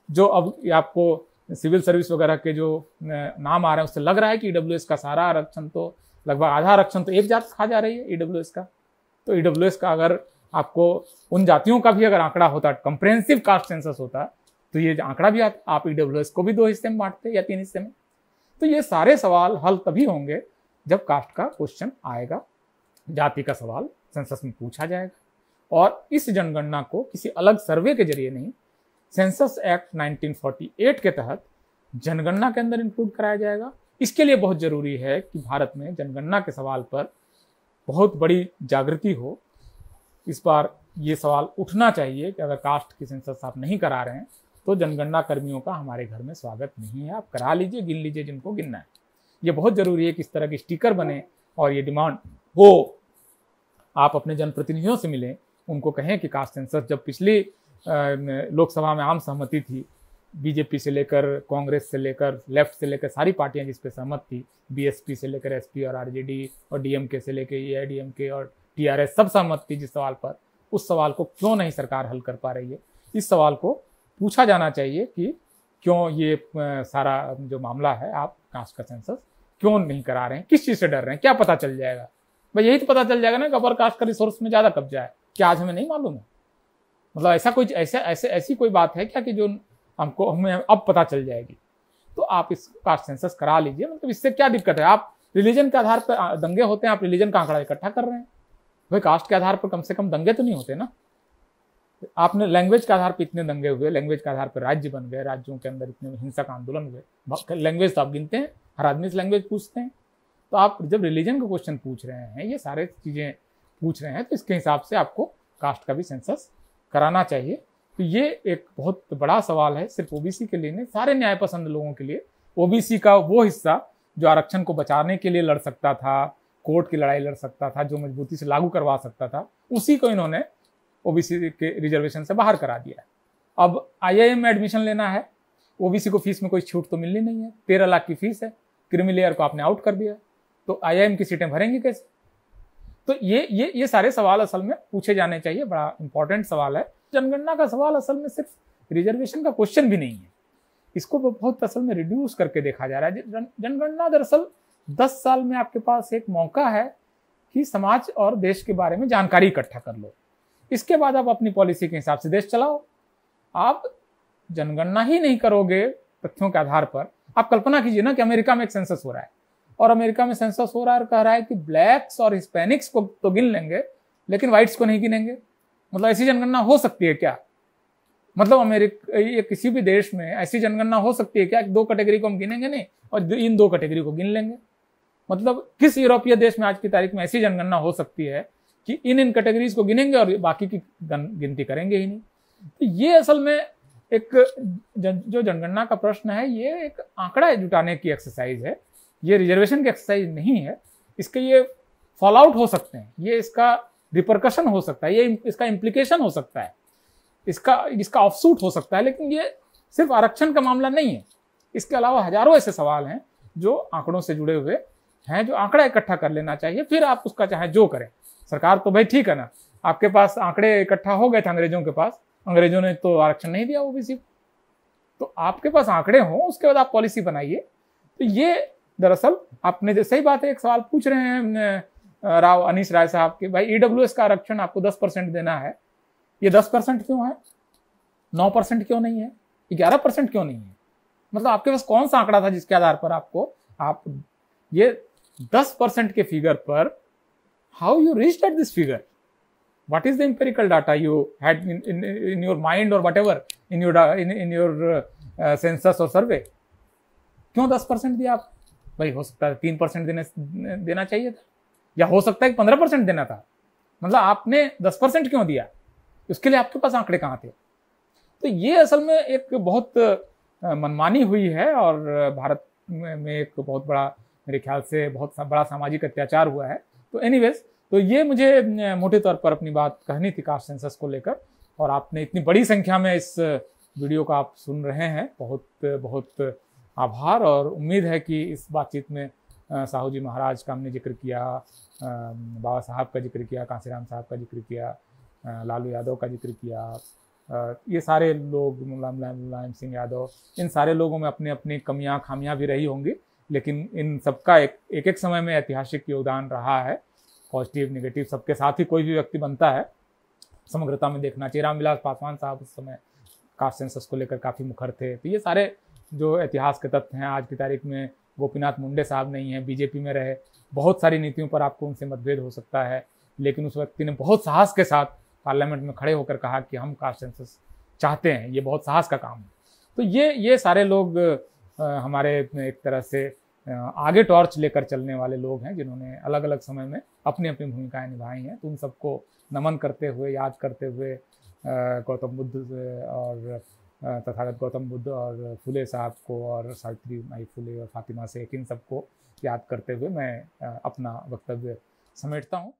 जो अब आपको सिविल सर्विस वगैरह के जो नाम आ रहे हैं उससे लग रहा है कि ईडब्ल्यूएस का सारा आरक्षण तो लगभग आधा आरक्षण तो एक जाति खा जा रही है ईडब्ल्यूएस का। तो ईडब्ल्यूएस का अगर आपको उन जातियों का भी अगर आंकड़ा होता, कंप्रेहेंसिव कास्ट सेंसस होता, तो ये आंकड़ा भी आप ईडब्ल्यूएस को भी 2 हिस्से में बांटते या 3 हिस्से में। तो ये सारे सवाल हल तभी होंगे जब कास्ट का क्वेश्चन आएगा, जाति का सवाल सेंसस में पूछा जाएगा, और इस जनगणना को किसी अलग सर्वे के जरिए नहीं, सेंसस एक्ट 1948 के तहत जनगणना के अंदर इंक्लूड कराया जाएगा। इसके लिए बहुत जरूरी है कि भारत में जनगणना के सवाल पर बहुत बड़ी जागृति हो। इस बार ये सवाल उठना चाहिए कि अगर कास्ट की सेंसस आप नहीं करा रहे हैं तो जनगणना कर्मियों का हमारे घर में स्वागत नहीं है, आप करा लीजिए, गिन लीजिए जिनको गिनना है। ये बहुत जरूरी है कि इस तरह के स्टिकर बने और ये डिमांड हो। आप अपने जनप्रतिनिधियों से मिलें, उनको कहें कि कास्ट सेंसस जब पिछली लोकसभा में आम सहमति थी, बीजेपी से लेकर कांग्रेस से लेकर लेफ्ट से लेकर सारी पार्टियां जिस पे सहमत थी, बीएसपी से लेकर एसपी और आरजेडी और डीएमके से लेकर एआईडीएमके और टीआरएस, सब सहमत थी जिस सवाल पर। उस सवाल को क्यों नहीं सरकार हल कर पा रही है? इस सवाल को पूछा जाना चाहिए कि क्यों ये सारा जो मामला है, आप कास्ट का सेंसस क्यों नहीं करा रहे हैं, किस चीज से डर रहे हैं, क्या पता चल जाएगा? भाई यही तो पता चल जाएगा ना कि अपर कास्ट का रिसोर्स में ज्यादा कब्जा है, क्या आज हमें नहीं मालूम है? मतलब ऐसी कोई बात है क्या कि जो हमें अब पता चल जाएगी? तो आप इस कास्ट सेंसस करा लीजिए। मतलब इससे क्या दिक्कत है? आप रिलीजन के आधार पर दंगे होते हैं, आप रिलीजन का आंकड़ा इकट्ठा कर रहे हैं। भाई कास्ट के आधार पर कम से कम दंगे तो नहीं होते ना। आपने लैंग्वेज के आधार पर इतने दंगे हुए, लैंग्वेज के आधार पर राज्य बन गए, राज्यों के अंदर इतने हिंसक आंदोलन हुए। लैंग्वेज तो आप गिनते हैं, हर आदमी से लैंग्वेज पूछते हैं। तो आप जब रिलीजन का क्वेश्चन पूछ रहे हैं, ये सारे चीजें पूछ रहे हैं, तो इसके हिसाब से आपको कास्ट का भी सेंसस कराना चाहिए। तो ये एक बहुत बड़ा सवाल है, सिर्फ ओबीसी के लिए नहीं, सारे न्याय पसंद लोगों के लिए। ओबीसी का वो हिस्सा जो आरक्षण को बचाने के लिए लड़ सकता था, कोर्ट की लड़ाई लड़ सकता था, जो मजबूती से लागू करवा सकता था, उसी को इन्होंने ओबीसी के रिजर्वेशन से बाहर करा दिया है। अब आईआईएम में एडमिशन लेना है, ओबीसी को फीस में कोई छूट तो मिलनी नहीं है, 13 लाख की फीस है, क्रीमी लेयर को आपने आउट कर दिया, तो आईआईएम की सीटें भरेंगे कैसे? तो ये सारे सवाल असल में पूछे जाने चाहिए। बड़ा इंपॉर्टेंट सवाल है। जनगणना का सवाल असल में सिर्फ रिजर्वेशन का क्वेश्चन भी नहीं है, इसको बहुत असल में रिड्यूस करके देखा जा रहा है। जनगणना दरअसल 10 साल में आपके पास एक मौका है कि समाज और देश के बारे में जानकारी इकट्ठा कर लो, इसके बाद आप अपनी पॉलिसी के हिसाब से देश चलाओ। आप जनगणना ही नहीं करोगे तथ्यों के आधार पर। आप कल्पना कीजिए ना कि अमेरिका में एक सेंसस हो रहा है, और अमेरिका में सेंसस हो रहा है और कह रहा है कि ब्लैक्स और हिस्पैनिक्स को तो गिन लेंगे लेकिन व्हाइट्स को नहीं गिनेंगे। मतलब ऐसी जनगणना हो सकती है क्या? मतलब अमेरिका या किसी भी देश में ऐसी जनगणना हो सकती है क्या कि 2 कैटेगरी को हम गिनेंगे नहीं और इन 2 कैटेगरी को गिन लेंगे? मतलब किस यूरोपीय देश में आज की तारीख में ऐसी जनगणना हो सकती है कि इन कैटेगरीज को गिनेंगे और बाकी की गिनती करेंगे ही नहीं। तो ये असल में एक जो जनगणना का प्रश्न है, ये एक आंकड़ा जुटाने की एक्सरसाइज है, ये रिजर्वेशन की एक्सरसाइज नहीं है। इसके ये फॉल आउट हो सकते हैं, ये इसका रिपरकशन हो सकता है, ये इसका इम्प्लीकेशन हो सकता है, इसका ऑफशूट हो सकता है, लेकिन ये सिर्फ आरक्षण का मामला नहीं है। इसके अलावा हजारों ऐसे सवाल हैं जो आंकड़ों से जुड़े हुए हैं, जो आंकड़ा इकट्ठा कर लेना चाहिए, फिर आप उसका चाहे जो करें। सरकार तो भाई ठीक है ना, आपके पास आंकड़े इकट्ठा हो गए थे अंग्रेजों के पास, अंग्रेजों ने तो आरक्षण नहीं दिया ओबीसी को, तो आपके पास आंकड़े हों उसके बाद आप पॉलिसी बनाइए। तो ये दरअसल आपने जो सही बात है, एक सवाल पूछ रहे हैं अनीश राय साहब के, भाई ईडब्ल्यूएस का आरक्षण आपको 10% देना है, ये 10% क्यों है, 9% क्यों नहीं है, 11% क्यों नहीं है? मतलब आपके पास कौन सा आंकड़ा था जिसके आधार पर आप ये 10% के फिगर पर how you reached at this figure? What is the empirical data you had in your mind or whatever in your census और सर्वे? क्यों 10% दिया आप? भाई हो सकता है 3% देना चाहिए था, या हो सकता है 15% देना था। मतलब आपने 10% क्यों दिया? उसके लिए आपके पास आंकड़े कहाँ थे? तो ये असल में एक बहुत मनमानी हुई है और भारत में एक बहुत बड़ा, मेरे ख्याल से बहुत बड़ा सामाजिक अत्याचार हुआ है। तो एनीवेज, तो ये मुझे मोटे तौर पर अपनी बात कहनी थी कास्ट सेंसस को लेकर, और आपने इतनी बड़ी संख्या में इस वीडियो को आप सुन रहे हैं, बहुत बहुत आभार। और उम्मीद है कि इस बातचीत में साहू जी महाराज का हमने जिक्र किया, बाबा साहब का जिक्र किया, कांसीराम साहब का जिक्र किया, लालू यादव का जिक्र किया, ये सारे लोग, मुलायम सिंह यादव, इन सारे लोगों में अपनी अपनी कमियां खामियां भी रही होंगी, लेकिन इन सबका एक समय में ऐतिहासिक योगदान रहा है। पॉजिटिव नेगेटिव सबके साथ ही कोई भी व्यक्ति बनता है, समग्रता में देखना चाहिए। रामविलास पासवान साहब उस समय कास्ट सेंसस को लेकर काफ़ी मुखर थे। तो ये सारे जो इतिहास के तथ्य हैं, आज की तारीख में गोपीनाथ मुंडे साहब नहीं हैं, बीजेपी में रहे, बहुत सारी नीतियों पर आपको उनसे मतभेद हो सकता है, लेकिन उस व्यक्ति ने बहुत साहस के साथ पार्लियामेंट में खड़े होकर कहा कि हम कास्ट सेंसस चाहते हैं, ये बहुत साहस का काम है। तो ये सारे लोग हमारे एक तरह से आगे टॉर्च लेकर चलने वाले लोग हैं, जिन्होंने अलग अलग समय में अपनी अपनी भूमिकाएं निभाई हैं। तो उन सबको नमन करते हुए, याद करते हुए, गौतम बुद्ध और तथागत गौतम बुद्ध और फुले साहब को और सावित्री माई फुले और फातिमा शेख, इन सबको याद करते हुए मैं अपना वक्तव्य समेटता हूँ।